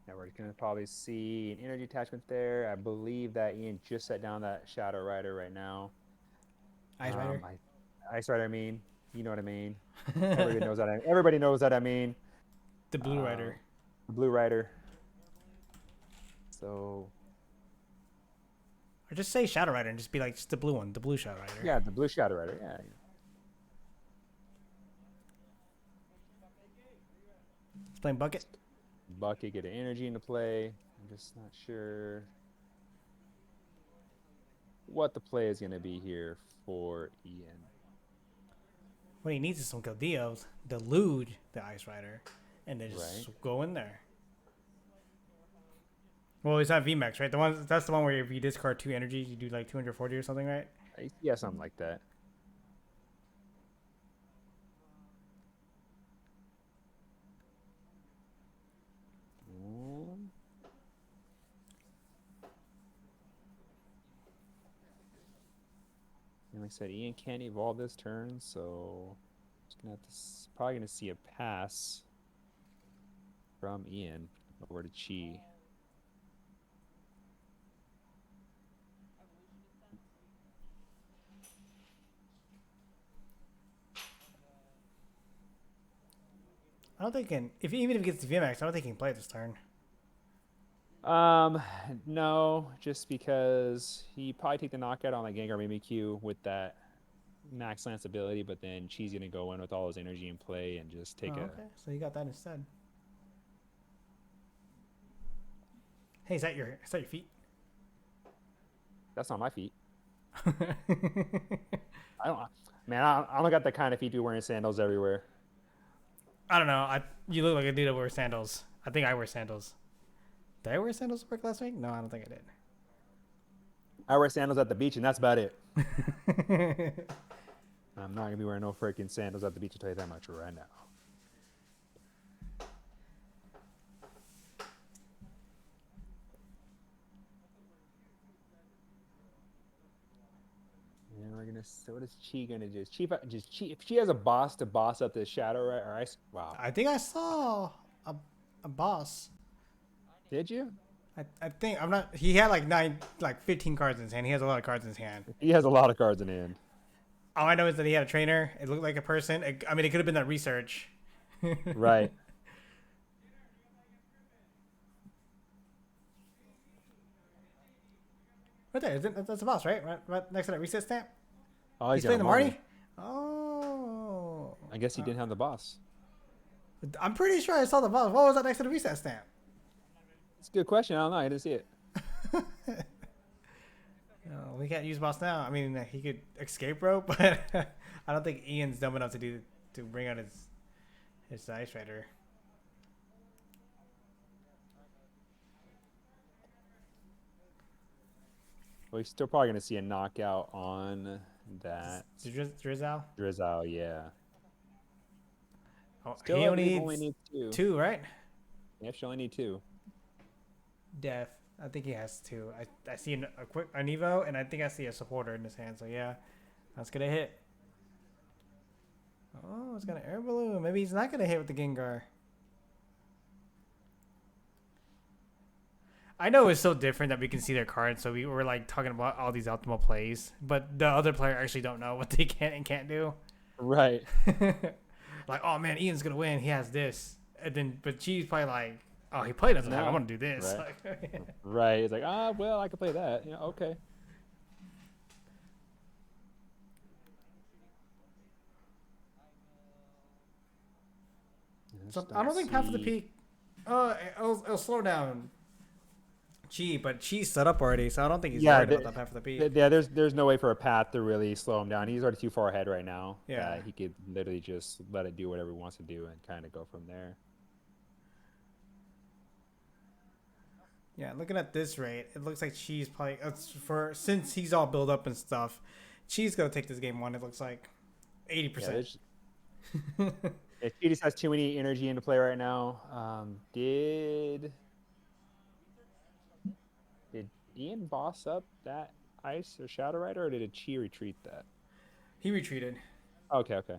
Now we're gonna probably see an energy attachment there. I believe that Ian just set down that Shadow Rider right now. Ice Rider. Ice Rider. I mean, you know what I mean. Everybody knows that. Everybody knows that. I mean, The Blue Rider. The Blue Rider. So. Or just say Shadow Rider and just be like just the blue one, the blue Shadow Rider. Yeah, the Blue Shadow Rider. Yeah. He's playing Bucket. Bucket get an energy into play. I'm just not sure what the play is going to be here for Ian. What he needs is some Gildeos, delude the Ice Rider, and then just go in there. Well, it's not VMAX, right? That's the one where if you discard 2 energies, you do like 240 or something, right? Yeah, something like that. And like I said, Ian can't evolve this turn, so just gonna have to probably gonna see a pass from Ian over to Chi. I don't think even if he gets the VMAX, I don't think he can play this turn. No, just because he probably take the knockout on like Gengar Mimikyu with that max lance ability, but then Chi's gonna go in with all his energy in play and just Oh, take a. okay. So you got that instead. Hey, is that your feet? That's not my feet. I don't. Man, I don't got that kind of feet to be wearing sandals everywhere. I don't know. You look like a dude that wears sandals. I think I wear sandals. Did I wear sandals to work last week? No, I don't think I I wear sandals at the beach, and that's about it. did. I'm not gonna be wearing no freaking sandals at the beach. I'll tell you that much right now. And we're gonna. So what is Chi gonna do? Just Chi. If she has a boss to boss up the shadow, right? Or ice. Wow. I think I saw a boss. Did you? I think I'm not. He had like 15 cards in his hand. He has a lot of cards in his hand. He has a lot of cards in hand. All I know is that he had a trainer. It looked like a person. I mean, it could have been that research. Right. Right there. That's the boss, right? Right next to that reset stamp. Oh, He's got playing the a Marty. Oh. I guess he didn't have the boss. I'm pretty sure I saw the boss. What was that next to the reset stamp? It's a good question. I don't know. I didn't see it. No, we can't use boss now. I mean, he could escape rope, but I don't think Ian's dumb enough to bring out his Ice Rider. We're still probably gonna see a knockout on that Drizzle. Drizzle. Yeah. Oh, Still, he I only believe needs only needs two. two, right? Yeah, she only need two. Def. I think he has two. I see an Evo, and I think I see a supporter in his hand. So yeah, that's gonna hit. Oh, it's got an air balloon. Maybe he's not gonna hit with the Gengar. I know it's so different that we can see their cards, so we were like talking about all these optimal plays, but the other player actually don't know what they can and can't do. Right. Like, oh man, Ian's gonna win. He has this, and then but she's probably like, oh, he probably doesn't have. I'm No. gonna do this. Right. Like, Right. It's like, well, I can play that. Yeah, okay. so I don't think Path of the Peak. It'll slow down Chi, but Chi's set up already, so I don't think he's worried about that Path of the Peak. Yeah, there's no way for a path to really slow him down. He's already too far ahead right now. Yeah. He could literally just let it do whatever he wants to do and kind of go from there. Yeah, looking at this rate, it looks like Chi's probably since he's all built up and stuff. Chi's gonna take this game one. It looks like 80%. Yeah, he just has too many energy into play right now. Did Ian boss up that ice or shadow rider, or did Chi retreat that? He retreated. Okay, okay.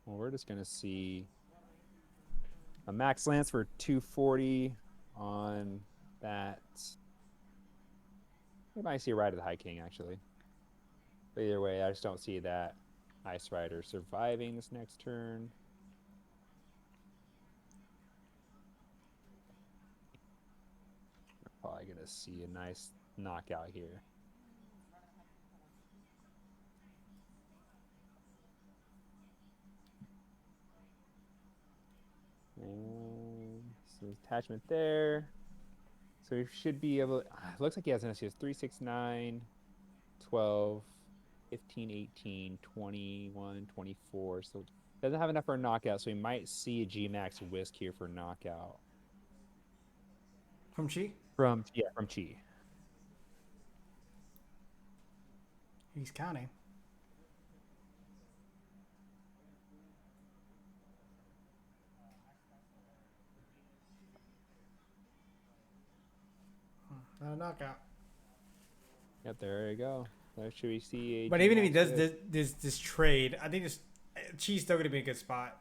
Well, we're just gonna see a max lance for 240 on that. We might see a ride of the High King actually. But either way, I just don't see that Ice Rider surviving this next turn. We're probably gonna see a nice knockout here. And some attachment there. So he should be able. It looks like he has an SC 3, 6, 9, 12, 15, 18, 21, 24. So doesn't have enough for a knockout. So we might see a G-Max Whisk here for knockout. From Chi? From Chi. He's counting. Not a knockout. Yep, there you go. There should we see a. But even if he G-Max does Whisk? this trade, I think Chi's still gonna be in a good spot.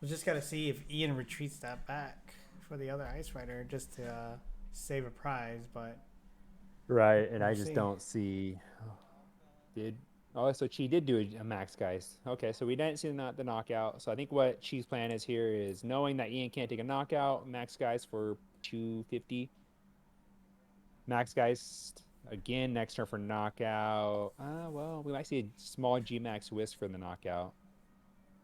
We just gotta see if Ian retreats that back for the other Ice Rider just to save a prize. But Right, and I we'll just see. don't see. Did Oh, so Chi did do a max, guys. Okay, so we didn't see the knockout. So I think what Chi's plan is here is knowing that Ian can't take a knockout, max guys for 250. Max guys again next turn for knockout. Well, we might see a small G max whisk for the knockout,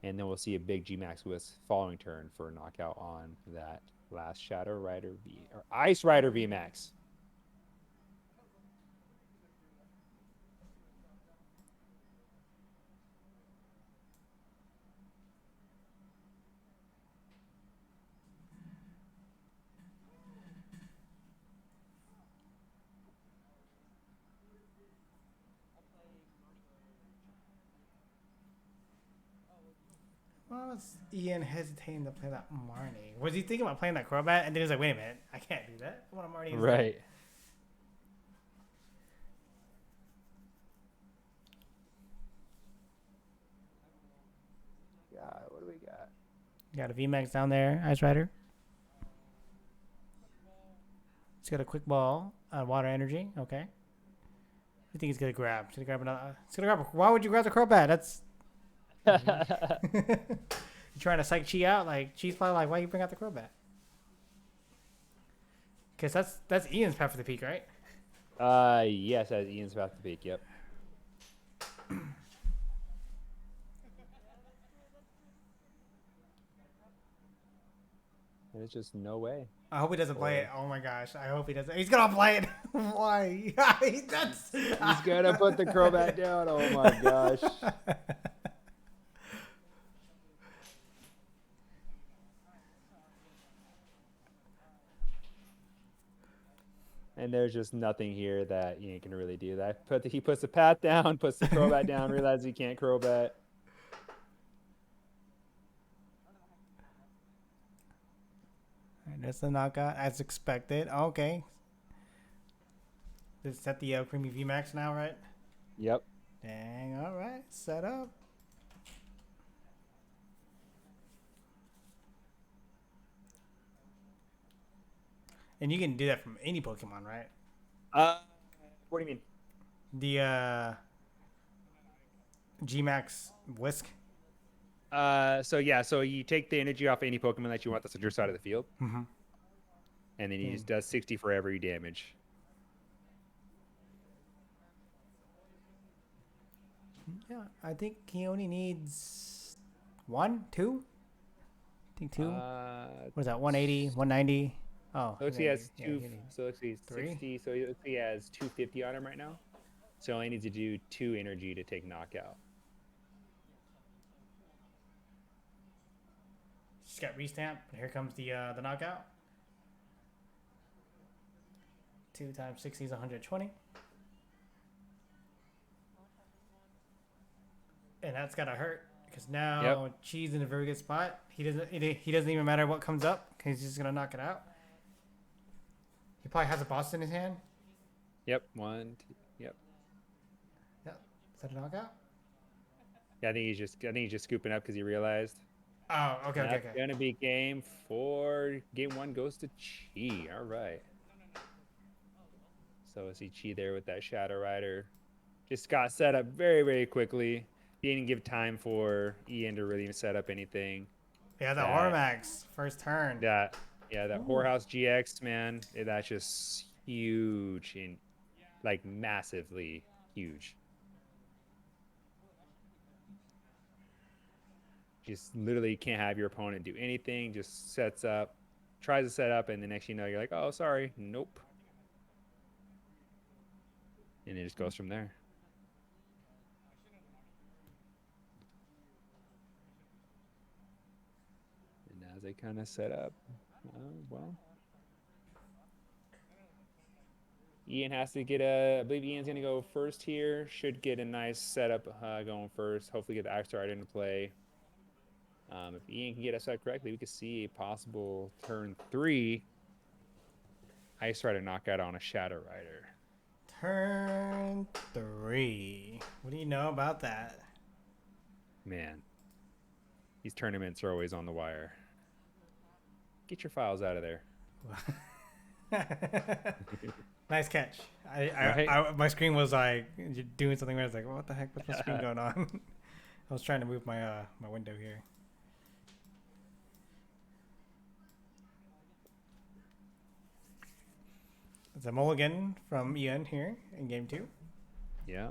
and then we'll see a big G max whisk following turn for a knockout on that last Shadow Rider V or Ice Rider V max. Why was Ian hesitating to play that Marnie? Was he thinking about playing that Crobat? And then he was like, wait a minute, I can't do that. I want a Marnie instead. Right. God, what do we got? You got a VMAX down there, Ice Rider. He's got a quick ball, water energy. Okay. I think he's gonna grab. He's gonna grab another. He's gonna grab. Why would you grab the Crobat? That's. You trying to psych Chi out? Like Chi's probably like, why you bring out the Crobat? Because that's Ian's path for the peak, right? Yes, as Ian's about to peak. Yep. There's just no way. I hope he doesn't play it. Oh my gosh! I hope he doesn't. He's gonna play it. Why? That's. He's gonna put the Crobat down. Oh my gosh. And there's just nothing here that Ian can really do. He puts the path down, puts the Crobat down, realizes he can't Crobat. That's the knockout as expected. Okay. Is that the Creamy VMAX now, right? Yep. Dang, all right. Set up. And you can do that from any Pokemon, right? What do you mean? The Gmax Whisk. So you take the energy off any Pokemon that you want that's on your side of the field, Mm-hmm. and then he just does 60 for every damage. Yeah, I think he only needs 1, 2. I think 2. What is that? 180, 190. Oh, Looks he has two. he needs So looks he's 3. 60. So he has 250 on him right now. So he only needs to do 2 energy to take knockout. Just got restamp. Here comes the knockout. 2 times 60 is 120. And that's gotta hurt because now Chi's in a very good spot. He doesn't even matter what comes up. He's just gonna knock it out. He probably has a boss in his hand. Yep. 1, 2, yep. Yep. Is that a knockout? Yeah, I think he's just scooping up because he realized. Oh, okay, That's okay. gonna be game 4. Game 1 goes to Chi. All right. So I see Chi there with that Shadow Rider. Just got set up very, very quickly. He didn't give time for Ian to really set up anything. Yeah, the Hormax first turn. That Whorehouse GX, man, that's just huge and like massively huge. Just literally can't have your opponent do anything. Just sets up, tries to set up, and the next you know, you're like, oh, sorry, nope. And it just goes from there. And as they kind of set up, well, Ian has to get I believe Ian's going to go first here. Should get a nice setup going first. Hopefully get the Axe Rider into play. If Ian can get us set correctly, we could see a possible turn 3 Ice Rider knockout on a Shadow Rider. Turn 3. What do you know about that? Man, these tournaments are always on the wire. Get your files out of there. Nice catch. Right? My screen was like doing something where I was like, what the heck? What's my screen going on? I was trying to move my my window here. It's a mulligan from Ian here in game 2. Yeah.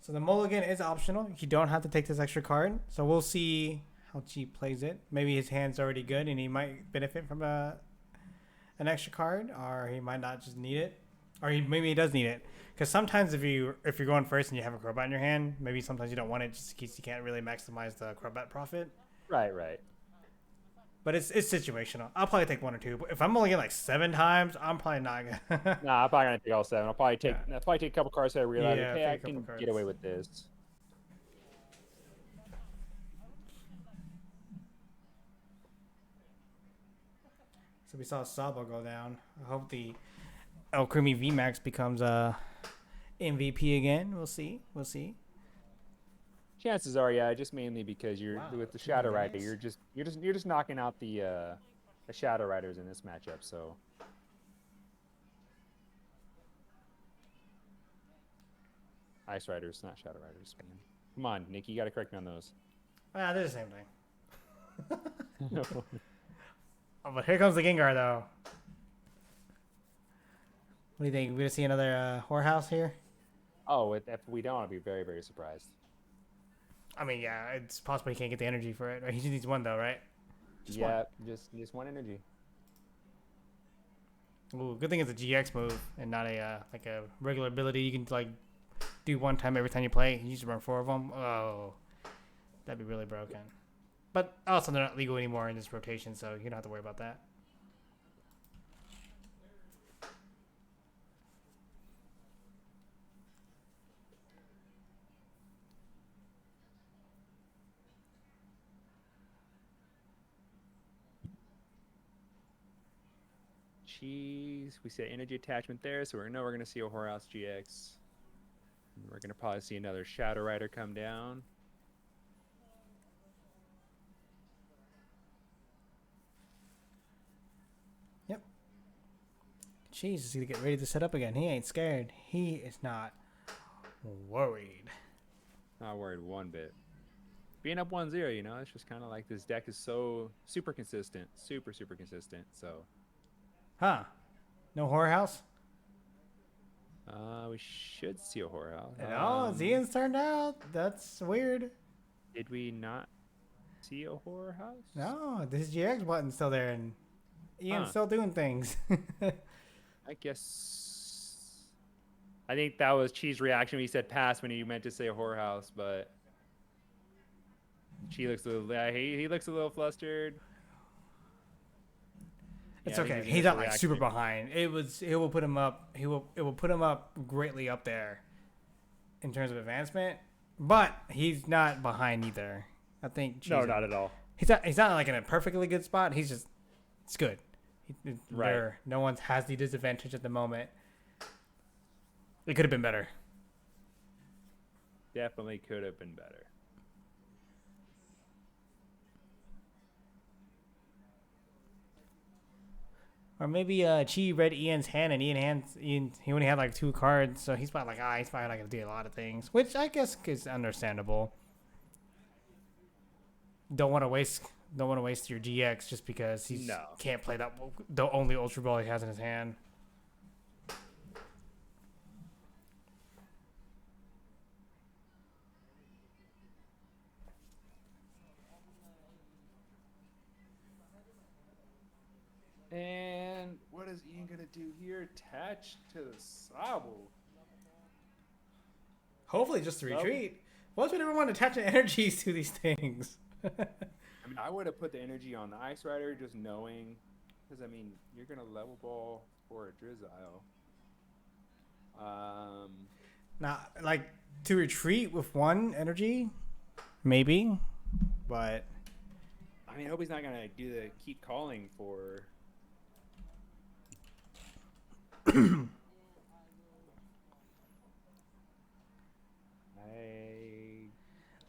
So the mulligan is optional. You don't have to take this extra card. So we'll see how Chi plays it. Maybe his hand's already good and he might benefit from an extra card, or he might not just need it, or maybe he does need it. Because sometimes if you're going first and you have a Crobat in your hand, maybe sometimes you don't want it just in case you can't really maximize the Crobat profit. Right, right. But it's situational. I'll probably take 1 or 2. But if I'm only getting like 7 times, I'm probably not gonna. Nah, I'm probably gonna take all 7. Yeah. I'll probably take a couple cards so I realize, Yeah, okay, take I a couple can cards. get away with this. So we saw Sabo go down. I hope the El Creamy VMAX becomes MVP again. We'll see. We'll see. Chances are, yeah, just mainly because you're Wow, with the 2 Shadow Rider, minutes. you're just knocking out the Shadow Riders in this matchup. So Ice Riders, not Shadow Riders. Man. Come on, Nick, you got to correct me on those. Ah, they're the same thing. Oh, but here comes the Gengar, though. What do you think? We gonna see another whorehouse here? Oh, if we don't, I'll be very, very surprised. I mean, yeah, it's possible he can't get the energy for it. Right? He just needs 1, though, right? Just yeah, just 1 energy. 1. Ooh, good thing it's a GX move and not a like a regular ability. You can like do 1 time every time you play. You just run 4 of them. Oh, that'd be really broken. But also, they're not legal anymore in this rotation, so you don't have to worry about that. Cheese. We said energy attachment there, so we know we're gonna see a Horhouse GX. We're gonna probably see another Shadow Rider come down. Yep. Jeez, is he gonna get ready to set up again? He ain't scared. He is not worried. Not worried one bit. Being up 1-0, you know, it's just kind of like this deck is so super consistent, super consistent. So, Huh? No whorehouse? we should see a Horhouse. No, Ian's turned out. That's weird. Did we not see a Horrorhouse? No, this GX button's still there, and Ian's still doing things. I guess. I think that was Chi's reaction when he said pass when he meant to say a Horrorhouse, but Chi looks a little. He looks a little flustered. It's Yeah, I think okay. his He's not initial like super reaction- behind. It will put him up. It will put him up greatly up there in terms of advancement, but he's not behind either. I think. No, not at all. He's not like in a perfectly good spot. He's just. It's good. Right. No one has the disadvantage at the moment. It could have been better. Definitely could have been better. Or maybe Chi read Ian's hand, and Ian he only had like 2 cards, so he's probably like, he's probably not gonna do a lot of things, which I guess is understandable. Don't want to waste your GX just because he can't play the only Ultra Ball he has in his hand. And what is Ian gonna do here? Attach to the Sabo. Hopefully just to retreat. Why would everyone attach energies to these things? I mean, I would have put the energy on the Ice Rider just knowing, because I mean, you're gonna level ball for a Drizzile. Not like to retreat with 1 energy, maybe, but I mean, I hope he's not gonna do the keep calling for.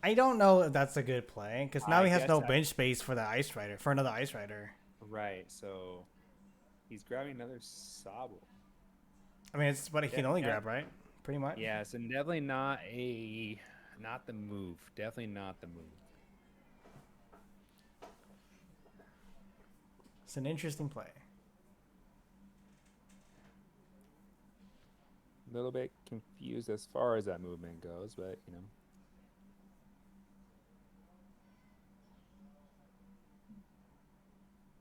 I don't know if that's a good play because now I he has guess no bench space for the Ice Rider, for another Ice Rider. Right. So he's grabbing another Sabo. I mean, it's what he can only Yeah. grab, right? Pretty much. Yeah. So definitely not the move. Definitely not the move. It's an interesting play. A little bit confused as far as that movement goes, but you know.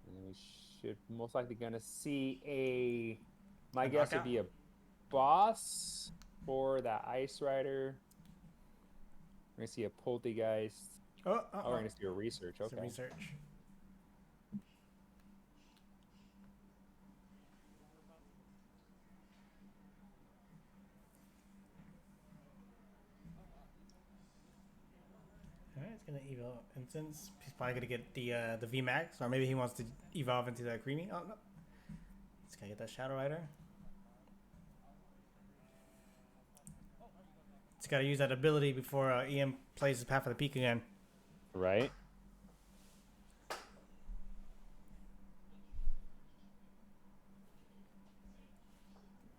And then we should most likely gonna see my A guess would knockout? be a boss for that Ice Rider. We're gonna see a Poltergeist. Oh, we're gonna see a research. It's a Okay. research. Alright, it's gonna evolve instance. He's probably gonna get the VMAX, or maybe he wants to evolve into that creamy. Oh no. He's gonna get that Shadow Rider. He's gotta use that ability before Ian plays his Path of the Peak again. Right.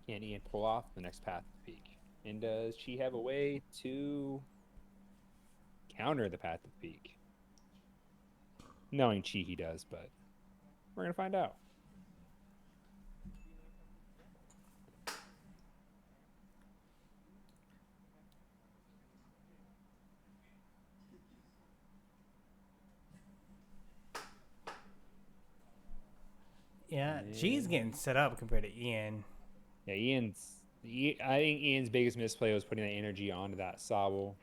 Can Ian pull off the next Path of the Peak? And does she have a way to counter the Path of the Peak? Knowing Chi, he does, but we're gonna find out. Yeah, G's getting set up compared to Ian. Yeah, I think Ian's biggest misplay was putting that energy onto that Sabo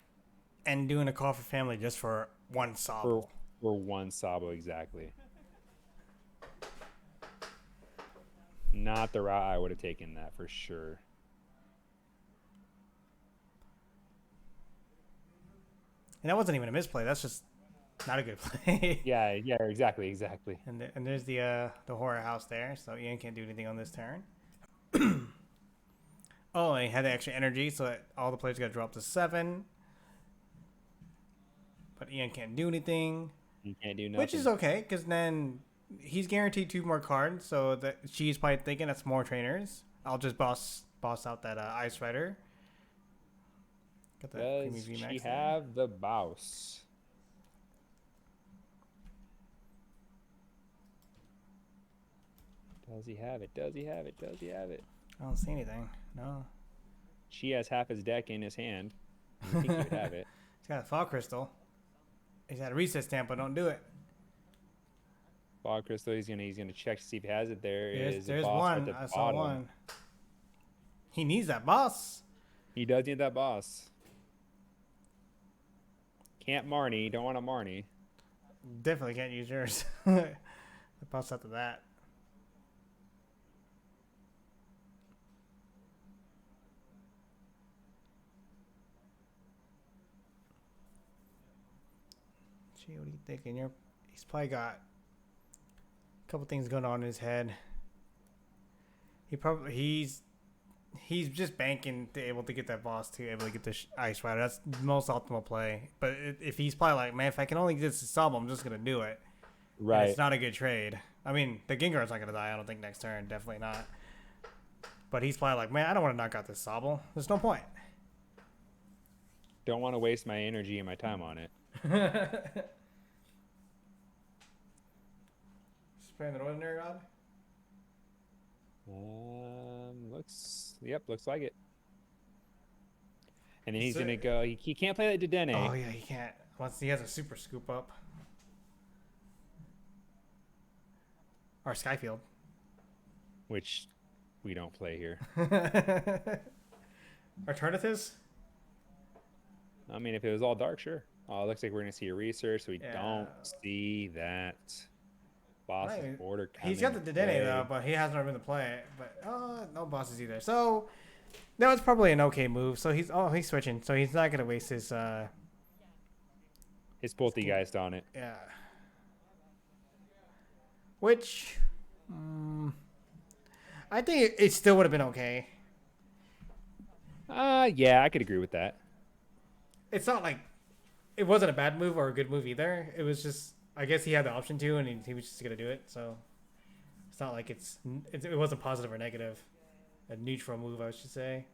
And doing a call for family just for one Sobble. for one Sabo exactly. Not the route I would have taken that for sure. And that wasn't even a misplay. That's just not a good play. Yeah, exactly. And there's the horror house there, so Ian can't do anything on this turn. Oh, and he had the extra energy, so that all the players got to drop to 7. But Ian can't do anything. You can't do nothing. Which is okay, because then he's guaranteed 2 more cards, so that she's probably thinking that's more trainers. I'll just boss out that Ice Rider. Got that Does she have the Bouse? Does he have it? Does he have it? Does he have it? I don't see anything. No. She has half his deck in his hand. I think he would have it. He's got a Fog Crystal. He's got a Reset Stamp, but don't do it. Fog Crystal. He's gonna check to see if he has it. There's one. I saw one. He needs that boss. He does need that boss. Can't Marnie. Don't want a Marnie. Definitely can't use yours. The boss after that. Gee, what are you thinking? He's probably got a couple things going on in his head. He's just banking to able to get that boss to able to get the Ice Rider. That's the most optimal play. But if he's probably like, man, if I can only get this sub, I'm just gonna do it. Right. And it's not a good trade. I mean, the Gengar's not gonna die. I don't think next turn. Definitely not. But he's probably like, man, I don't want to knock out this Sobble. There's no point. Don't want to waste my energy and my time on it. Spraying the Ordinary Rod? Looks like it. And then he's gonna go. He can't play that Dedenne. Oh yeah, he can't. Once he has a Super Scoop Up. Or Skyfield. Which we don't play here. Eternatus? I mean, if it was all dark, sure. Oh, it looks like we're gonna see a research, so we don't see that boss order coming. He's got the Dedenne though, but he hasn't been to play it. But no bosses either. So that was probably an okay move. So he's switching. So he's not gonna waste his Poltergeist on it. Yeah. Which I think it still would have been okay. Yeah, I could agree with that. It's not like it wasn't a bad move or a good move either. It was just, I guess he had the option to, and he was just gonna do it. So It's not like it wasn't positive or negative. A neutral move, I should say.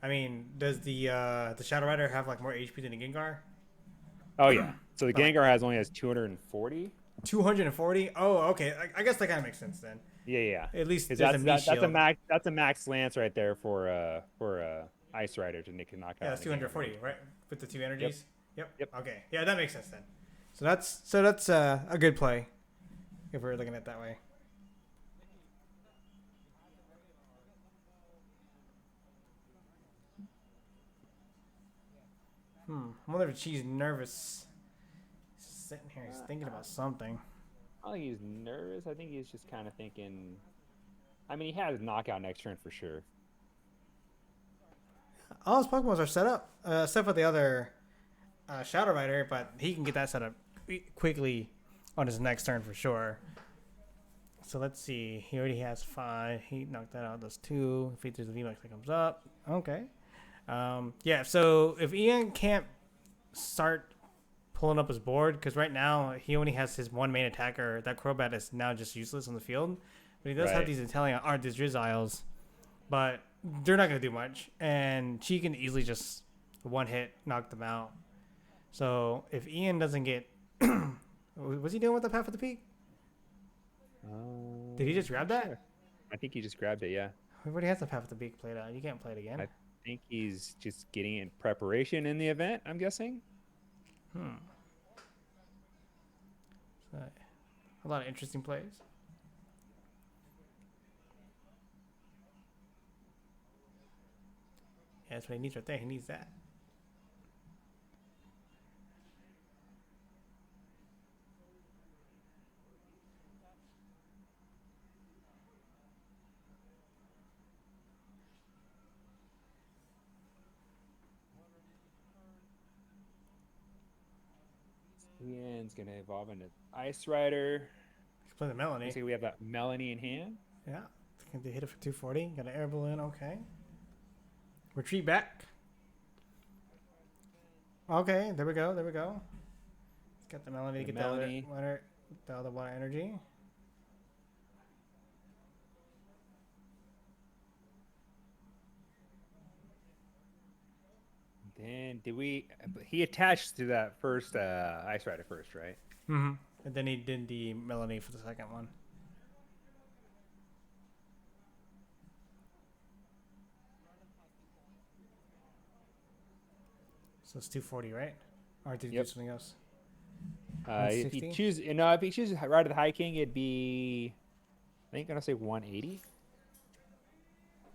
I mean, does the Shadow Rider have like more HP than the Gengar? Oh yeah. So the But like Gengar only has 240. 240? Oh, okay. I guess that kind of makes sense then. Yeah, yeah. At least Because there's a that's me that's a shield. max lance right there for Ice Rider to knock Yeah, out that's on the Gengar 240, range. right? With the two Yep. energies. Yep. Yep. Okay. Yeah, that makes sense then. So that's a good play if we're looking at it that way. I wonder if she's nervous. He's sitting here, he's thinking about something. I don't think he's nervous. I think he's just kind of thinking. I mean, he had his knockout next turn for sure. All his Pokemons are set up, except for the other Shadow Rider, but he can get that set up quickly on his next turn for sure. So let's see. He already has 5. He knocked that out. That's 2. Features the VMAX that comes up. Okay. Yeah, so if Ian can't start pulling up his board, because right now he only has his one main attacker, that Crobat is now just useless on the field. But he does have Right. these Italian art, these Driziles, but they're not going to do much. And she can easily just one hit knock them out. So if Ian doesn't get. Was he doing with the Path of the Peak? Did he just grab that? Sure. I think he just grabbed it. Yeah. He already has the Path of the Peak played out. You can't play it again. I think he's just getting in preparation in the event. I'm guessing. So, a lot of interesting plays. Yeah, that's what he needs right there. He needs that. Ian's gonna evolve into Ice Rider. He's playing the Melanie. Looks like we have that Melanie in hand. Yeah. Can they hit it for 240? Got an air balloon. Okay. Retreat back. Okay, there we go. There we go. Let's get the Melanie to The get Melanie. the other water energy. Then did we? He attached to that first Ice Rider first, right? Mm-hmm. And then he did the Melanie for the second one. So it's 240, right? Or did you Yep. do something else? If 160? he choose, if he chooses Ride of the High King, it'd be, I think, gonna say 180.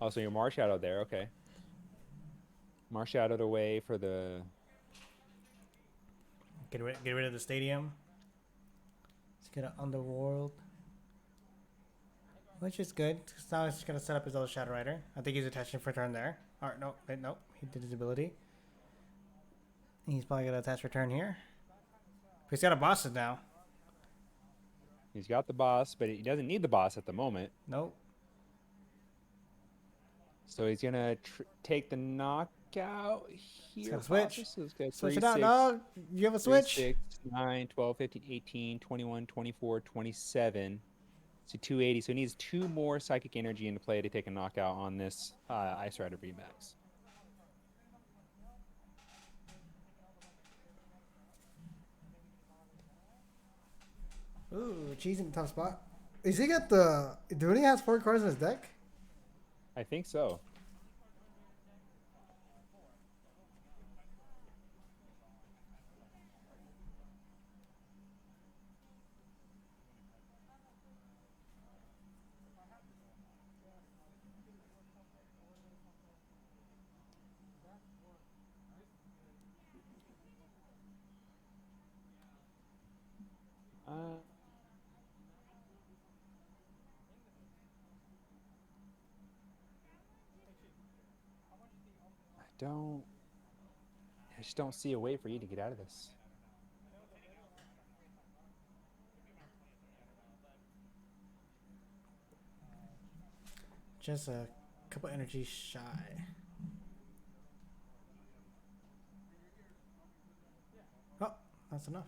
Oh, so your Marshadow there, okay. Marshadowed away for the. Get rid of the stadium. Let's get an Underworld. Which is good. So now he's just going to set up his other Shadow Rider. I think he's attaching for turn there. Or, no, wait, nope. He did his ability. He's probably going to attach for turn here. But he's got a boss now. He's got the boss, but he doesn't need the boss at the moment. Nope. So he's gonna take the knockout here. got a switch. possibly. So it's got Switch 3, it out, 6, dog. You have a 3, switch? 6, 9, 12, 15, 18, 21, 24, 27. So 280. So he needs 2 more psychic energy into play to take a knockout on this Ice Rider VMAX. Ooh, cheese in the tough spot. Is he got the... Do he has 4 cards in his deck? I think so. I just don't see a way for you to get out of this. Just a couple energies shy. That's enough.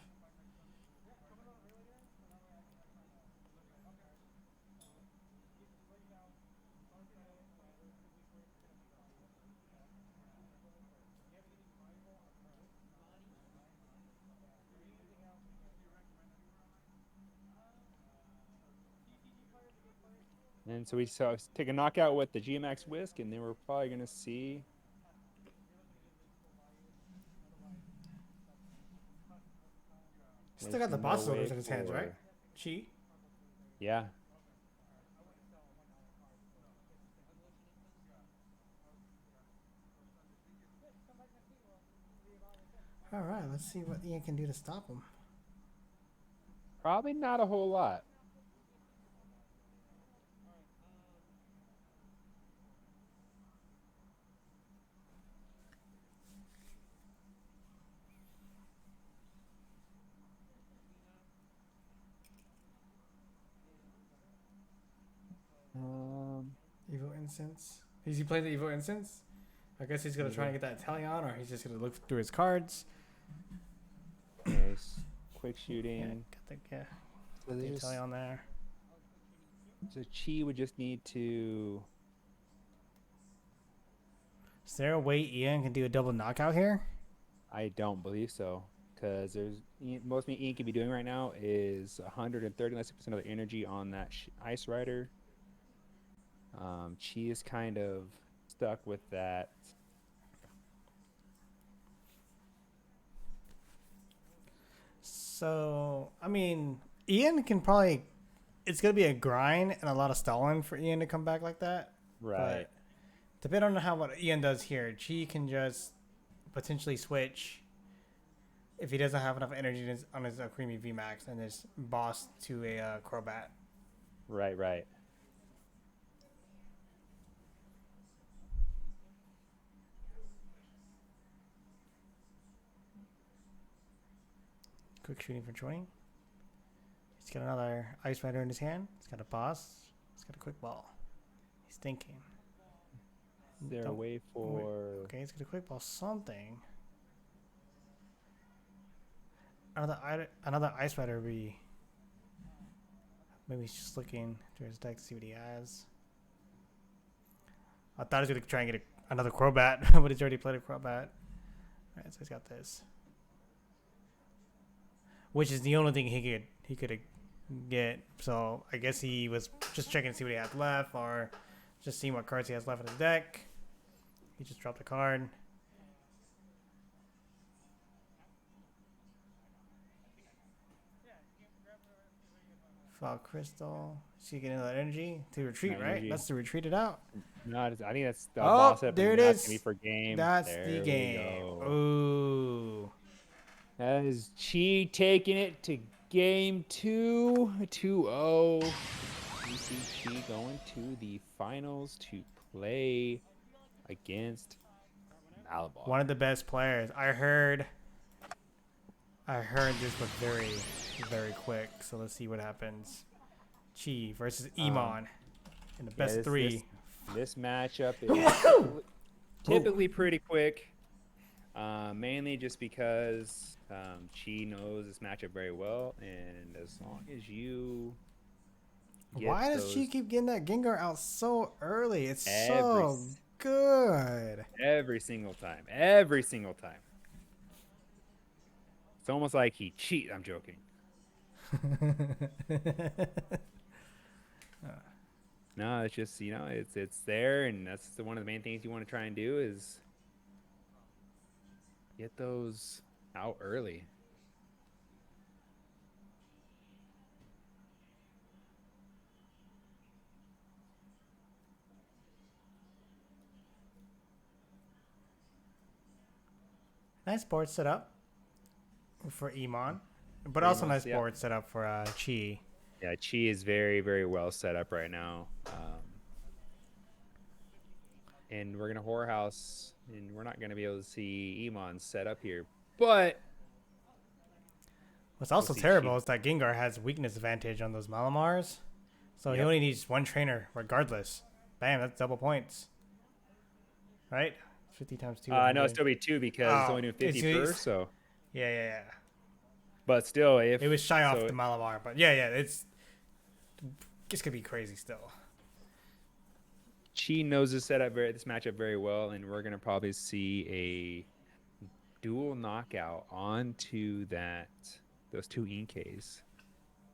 And so we saw take a knockout with the GMX Whisk, and then we're probably gonna see. Still got the Winston their boss orders way in his hands, right? for Chi. yeah. All right, let's see what Ian can do to stop him. Probably not a whole lot. Um, Evo Incense. Is he playing the Evo Incense? I guess he's gonna try and get that Italian, or he's just gonna look through his cards. nice. Quick Yeah, shooting. got the So, Italian there. so Chi would just need to. Is there a way Ian can do a double knockout here? I don't believe so, because most Ian can be doing right now is 130% of the energy on that Ice Rider. Chi is kind of stuck with that. So, I mean, Ian can probably. It's gonna be a grind and a lot of stalling for Ian to come back like that. Right. But depending on what Ian does here, Chi can just potentially switch if he doesn't have enough energy on his Creamy VMAX and just boss to a Crobat. Right. Right. Quick shooting for 20. He's got another Ice Rider in his hand. He's got a boss. He's got a quick ball. He's thinking. Is there a way for? Okay, he's got a quick ball something. Another Ice Rider would be. Maybe he's just looking through his deck to see what he has. I thought he was going to try and get another Crobat, but he's already played a Crobat. Alright, so he's got this. Which is the only thing he could get. So I guess he was just checking to see what he had left, or just seeing what cards he has left in his deck. He just dropped a card. Fall Crystal. So you get another energy to retreat, right? Energy. That's to retreat it out. No, I think that's the Oh, boss up. there and it that's is. gonna be for game. That's There the we game. go. Ooh. That is Chi taking it to game 2, 2-0. We see Chi going to the finals to play against Malabar. One of the best players. I heard this was very, very quick. So let's see what happens. Chi versus Iman in the best three. This matchup is typically pretty quick. Mainly just because Chi knows this matchup very well, and as long as you why does Chi keep getting that Gengar out so early? It's Every so good. every single time, it's almost like he cheat. I'm joking. No, it's just it's there, and that's one of the main things you want to try and do is get those out early. Nice board setup for Iman, but Very also much, nice board setup for Chi. Yeah, Chi is very, very well set up right now. And we're gonna horror house, and we're not gonna be able to see Iman set up here. But what's also see terrible Chi. is that Gengar has weakness advantage on those Malamars, so he Yep. only needs one trainer regardless. Bam, that's double points, right? 50 times 2. no, it's still be 2 because it's only doing 50 it's- first. So Yeah. But still, if It was shy off so, the Malamar, but yeah, it's gonna be crazy still. Chi knows this matchup very well, and we're gonna probably see a dual knockout onto those two Inks.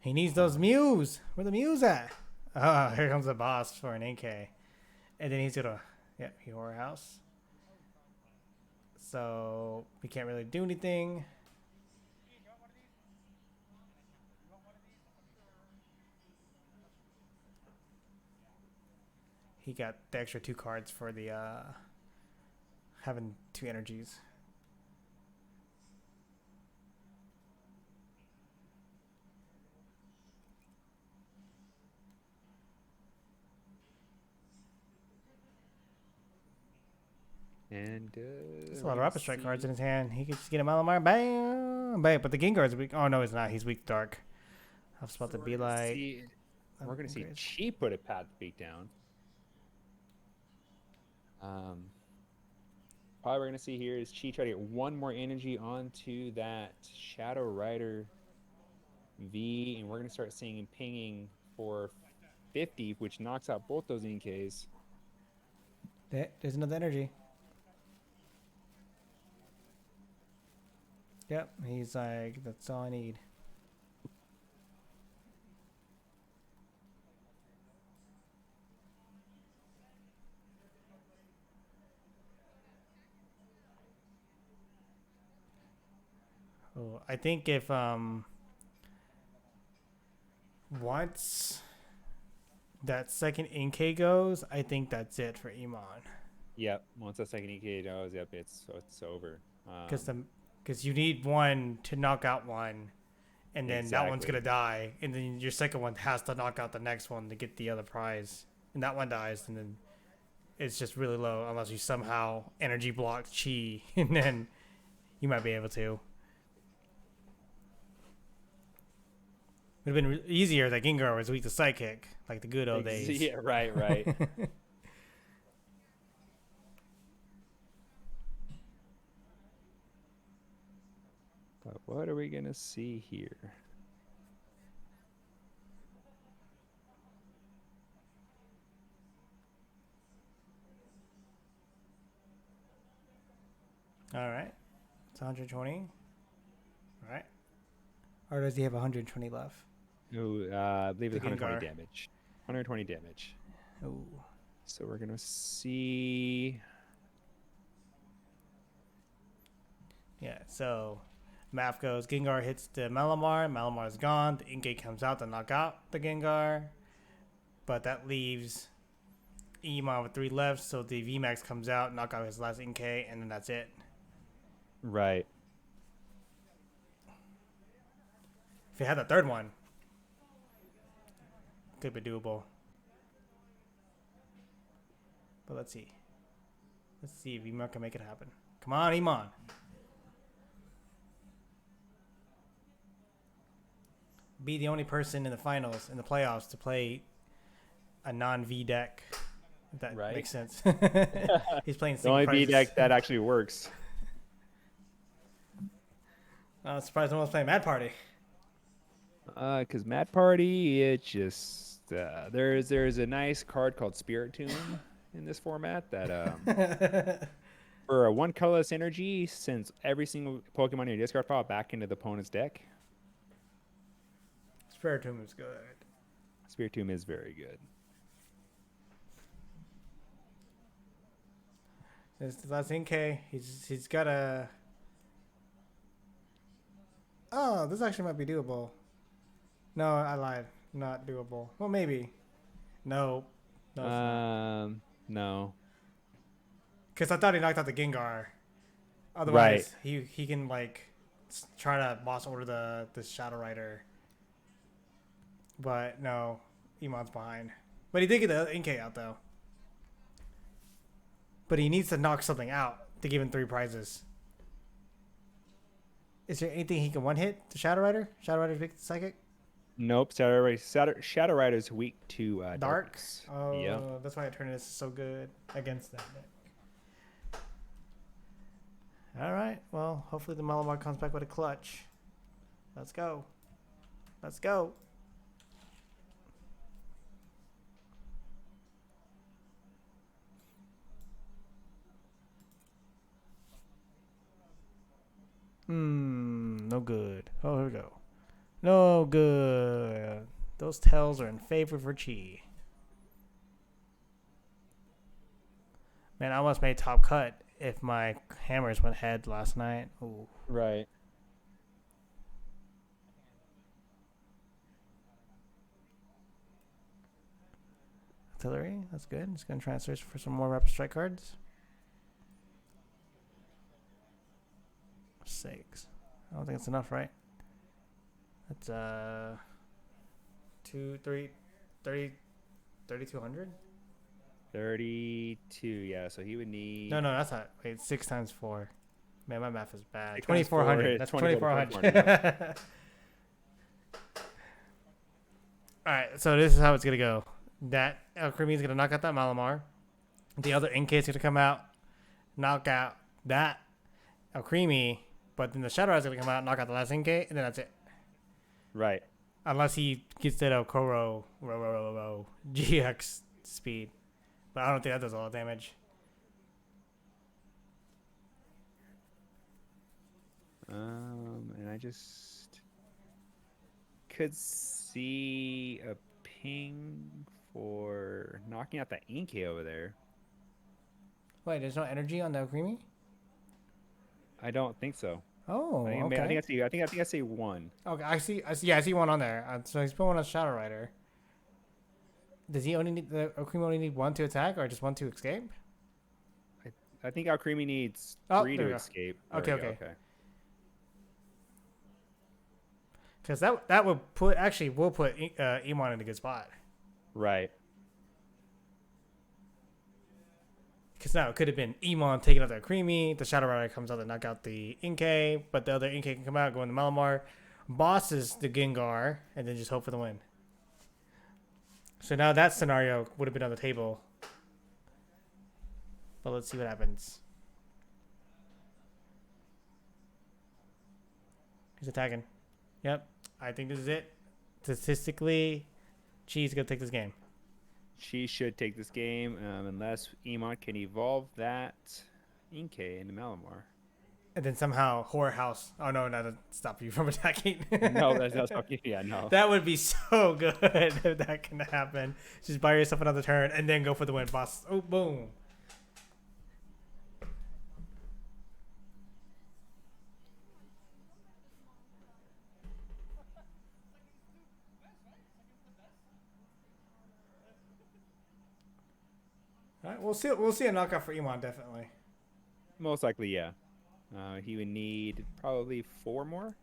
He needs those Um, Mews. Where the Mews at? Ah, here comes the boss for an AK, and then he's gonna Horror House. So we can't really do anything. He got the extra 2 cards for the having 2 energies. and There's a we're lot of gonna Rapid Strike cards see. in his hand. He could just get a Malamar, bam, bam. But the Gengar's weak. Oh no, he's not. He's weak to Dark. I was about to be like, We're gonna see Chi put a pad beat down. Probably we're gonna see here is Chi try to get one more energy onto that Shadow Rider V, and we're gonna start seeing him pinging for 50, which knocks out both those Inks. There's another energy. Yep, he's like, that's all I need. Oh, I think if once that second Inkay goes, I think that's it for Iman. Yep. Once that second EK goes, yep, it's over. Because you need one to knock out one, and then that one's Exactly. gonna die, and then your second one has to knock out the next one to get the other prize, and that one dies, and then it's just really low unless you somehow energy block Chi, and then you might be able to. It would have been easier that Gengar was weak to Psychic, like the good old days. Yeah, right. But what are we gonna see here? All right. It's 120. All right. Or does he have 120 left? Ooh, I believe The it's 120 Gengar. damage. 120 damage. Oh. So we're gonna see. Yeah, so math goes Gengar hits the Malamar. Malamar's gone. The Inkay comes out to knock out the Gengar. But that leaves Emon with 3 left. So the VMAX comes out, knock out his last Inkay, and then that's it. Right. If he had the third one, could be doable. But let's see. Let's see if Emon can make it happen. Come on, Emon. Be the only person in the finals, in the playoffs, to play a non-V deck. If that Right. makes sense. He's playing The only B prizes. deck that actually works. I'm surprised no one's playing Mad Party. Because Mad Party, it just there's a nice card called Spirit Tomb in this format that for a 1 colorless energy sends every single Pokemon in your discard pile back into the opponent's deck. Spiritomb is good. Spirit Tomb is very good. It's the last Inkay. He's got a. Oh, this actually might be doable. No, I lied. Not doable. Well, maybe. No. No. Because I thought he knocked out the Gengar. Otherwise, Right. he can like try to boss order the Shadow Rider. But no, Emon's behind. But he did get the Inkay out though. But he needs to knock something out to give him 3 prizes. Is there anything he can one hit the Shadow Rider? Shadow Rider's weak to Psychic? Nope. Shadow Rider's weak to Dark? darkness. Oh, Yep. that's why Eternatus is so good against that deck. All right. Well, hopefully the Malamar comes back with a clutch. Let's go. Let's go. No good. Oh, here we go. No good. Those tails are in favor for Chi. Man, I almost made top cut if my hammers went head last night. Ooh. Right. Artillery, that's good. Just gonna try and search for some more rapid strike cards. 6. I don't think it's enough, right? That's 2, 3, 30, 3,200? 32. Yeah. So he would need. No, that's not. Wait, 6 times 4. Man, my math is bad. 6 times 4 2,400. is That's 2400. 2,400. All right, so this is how it's gonna go. That El Creamy is gonna knock out that Malamar. The other Inkay is gonna come out, knock out that El Creamy, but then the Shadow Rider is gonna come out, knock out the last Inkay, and then that's it. Right. Unless he gets that El Koro GX speed, but I don't think that does a lot of damage. And I just could see a ping for knocking out that Inkay over there. Wait, there's no energy on the El Creamy? I don't think so. Oh, okay. I think I see 1. Okay, I see. Yeah, I see one on there. So he's put one on Shadow Rider. Does he only need the El Creamy only need 1 to attack, or just 1 to escape? I think Al Creamy needs Oh, 3 there we to go. escape. Okay, There we go, okay. Because that would put Emon in a good spot. Right. Because now it could have been Emon taking out the Creamy, the Shadow Rider comes out to knock out the Inkay, but the other Inkay can come out, go into Malamar, bosses the Gengar, and then just hope for the win. So now that scenario would have been on the table. But let's see what happens. He's attacking. Yep. I think this is it. Statistically, Chi's going to take this game. She should take this game unless Emon can evolve that Inkay into Malamar. And then somehow Horror House. Oh, no, that'll stop you from attacking. No, that's okay. Yeah, no. That would be so good if that can happen. Just buy yourself another turn and then go for the win, boss. Oh, boom. All right, we'll see a knockout for Emon, definitely. Most likely, yeah. He would need probably 4 more.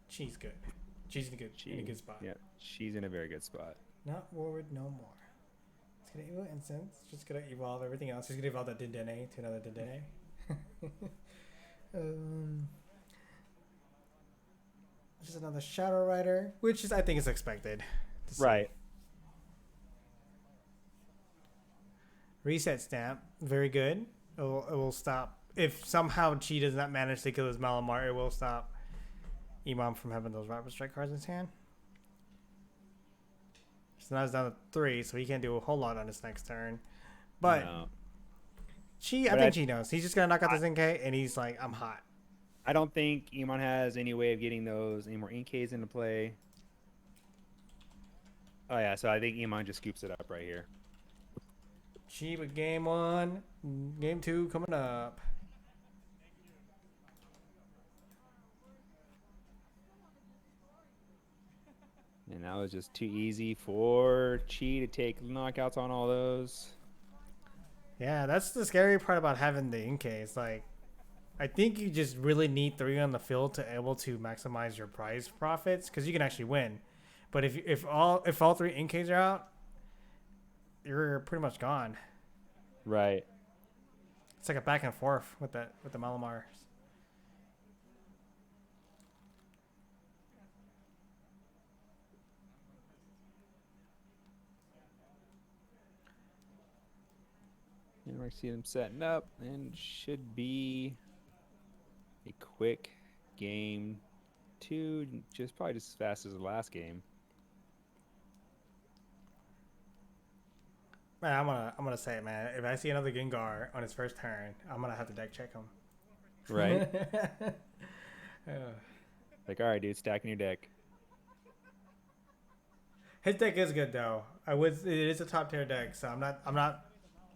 She's good. She's in a good spot. Yeah, she's in a very good spot. Not worried no more. It's gonna evolve Incense. Just gonna evolve everything else. She's gonna evolve that Dendene to another Dendene. Just another Shadow Rider, which is I think is expected. Right. Reset Stamp, very good. It will stop if somehow Chi does not manage to kill his Malamar. It will stop Emon from having those Rapid Strike cards in his hand. So now it's down to 3, so he can't do a whole lot on his next turn. But No. I think Chi knows. He's just gonna knock out this Inkay, and he's like, I'm hot. I don't think Emon has any way of getting any more Inkays into play. Oh, yeah, so I think Emon just scoops it up right here. Chi with game 1, game 2 coming up. And that was just too easy for Chi to take knockouts on all those. Yeah, that's the scary part about having the Inkay. It's like, I think you just really need 3 on the field to able to maximize your prize profits, because you can actually win. But if all 3 Inkays are out, you're pretty much gone. Right. It's like a back and forth with the Malamars. And we're seeing them setting up, and should be a quick game 2, probably just as fast as the last game. Man, I'm gonna say it, man. If I see another Gengar on his first turn, I'm gonna have to deck check him. Right? Like, all right, dude, stacking your deck. His deck is good though. It is a top tier deck, so I'm not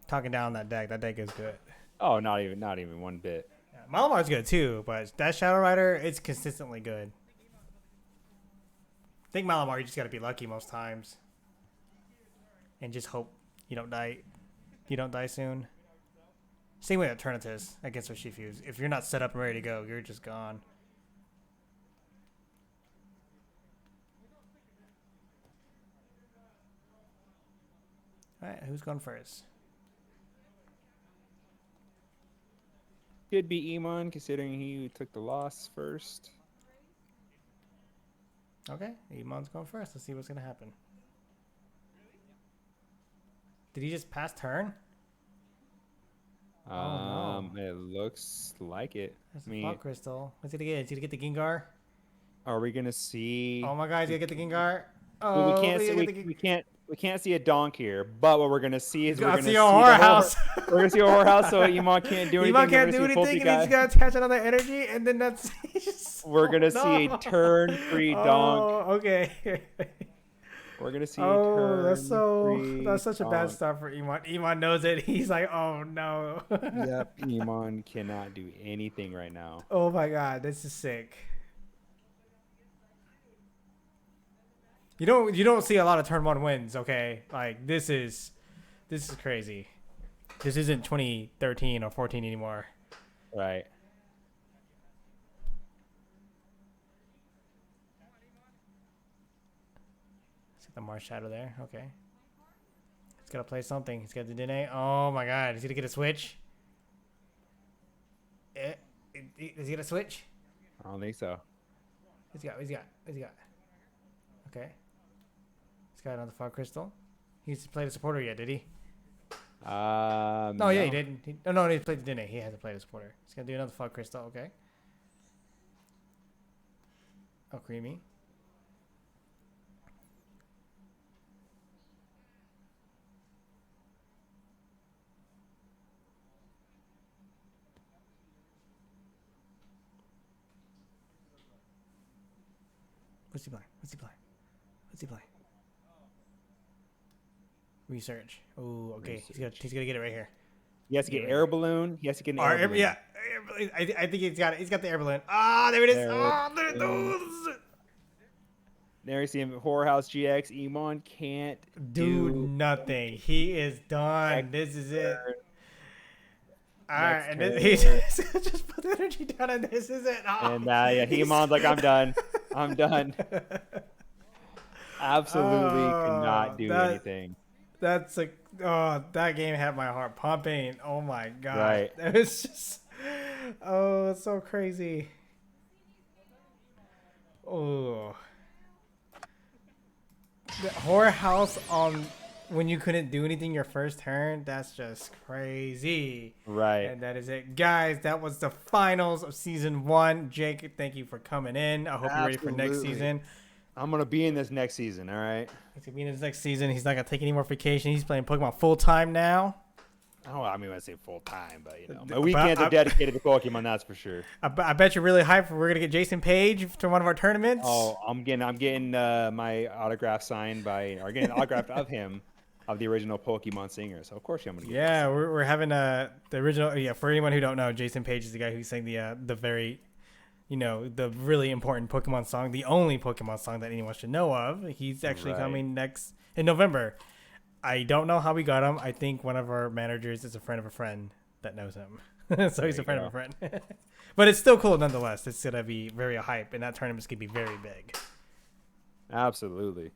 talking down that deck. That deck is good. Oh, not even one bit. Yeah, Malamar's good too, but that Shadow Rider, it's consistently good. I think Malamar, you just gotta be lucky most times, and just hope you don't die. You don't die soon. Same way Eternatus against Urshifu. If you're not set up and ready to go, you're just gone. All right, who's going first? Could be Emon, considering he took the loss first. Okay, Emon's going first. Let's see what's gonna happen. Did he just pass turn? Oh no! It looks like it. That's a fog crystal. What's he gonna get? Is he gonna get the Gengar? Are we gonna see? Oh my God! He's gonna get the Gengar. Oh, Well, we can't see a donk here, but what we're gonna see is we're gonna see a whorehouse. We're gonna see a whorehouse, so Emon can't do anything. Emon can't do anything, and he's gonna attach another energy, and then that's. We're gonna see a turn-free donk. Oh, okay. We're gonna see a turn-free that's such a bad donk. start for Emon. Emon knows it. He's like, oh no. Yep, Emon cannot do anything right now. Oh my God, this is sick. You don't see a lot of turn 1 wins, okay? Like this is crazy. This isn't 2013 or 14 anymore. Right. See the Mars Shadow there. Okay. He's got to play something. He's got the Dene. Oh my God. Is he going to get a switch? Is he going to switch? I don't think so. What's he got? Okay. He's got another Fog Crystal. He's played a supporter yet, did he? No, yeah, he didn't. He played the Dene. He hasn't played a supporter. He's going to do another Fog Crystal. Okay. Oh, creamy. What's he playing? Research. Oh, okay. Research. He's gonna get it right here. He has to get air balloon. He has to get an air balloon. Yeah. I think he's got it. He's got the air balloon. Ah, there it is. There it is. There you see him. Whorehouse GX. Emon can't do nothing. He is done. This is it. All right, and then he's just put the energy down, and this is it. Oh, and Emon's like, I'm done. I'm done. Absolutely cannot do anything. That game had my heart pumping. Oh my God. Right. It was just, it's so crazy. Oh. The whorehouse on when you couldn't do anything your first turn, that's just crazy. Right. And that is it. Guys, that was the finals of season 1. Jake, thank you for coming in. I hope you're ready for next season. I'm going to be in this next season, all right? He's going to be in this next season. He's not going to take any more vacation. He's playing Pokemon full-time now. Oh, I mean, I say full-time, but, my weekends are dedicated to Pokemon, that's for sure. I bet you're really hyped. We're going to get Jason Page to one of our tournaments. Oh, I'm getting my autograph signed or getting an autograph of him, of the original Pokemon singer. So, of course, I'm going to get Yeah, we're having the original. Yeah, for anyone who don't know, Jason Page is the guy who sang the very, the really important Pokemon song, the only Pokemon song that anyone should know of. He's actually coming in November. I don't know how we got him. I think one of our managers is a friend of a friend that knows him. So he's a friend of a friend. But it's still cool nonetheless. It's going to be very hype, and that tournament's going to be very big. Absolutely.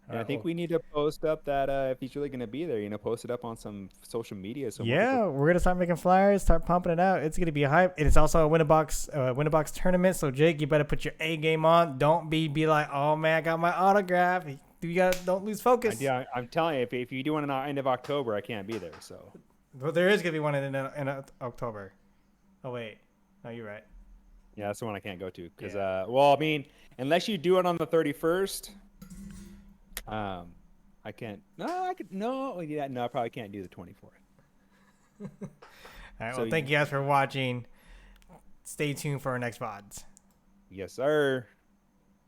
And I think we need to post up that if he's really going to be there, post it up on some social media so more Yeah, people. we're gonna start making flyers, start pumping it out. It's gonna be a hype. And it's also a win-a-box tournament. So Jake, you better put your A game on. Don't be like, oh man, I got my autograph. Don't lose focus. I'm telling you, if you do one in the end of October, I can't be there. So. Well, there is gonna be one in October. Oh wait, no, you're right. Yeah, that's the one I can't go to because, well, I mean, unless you do it on the 31st, I can't. No, I could. No, yeah, no, I probably can't do the 24th. All right. So Well, thank you guys for watching. Stay tuned for our next VODs. Yes, sir.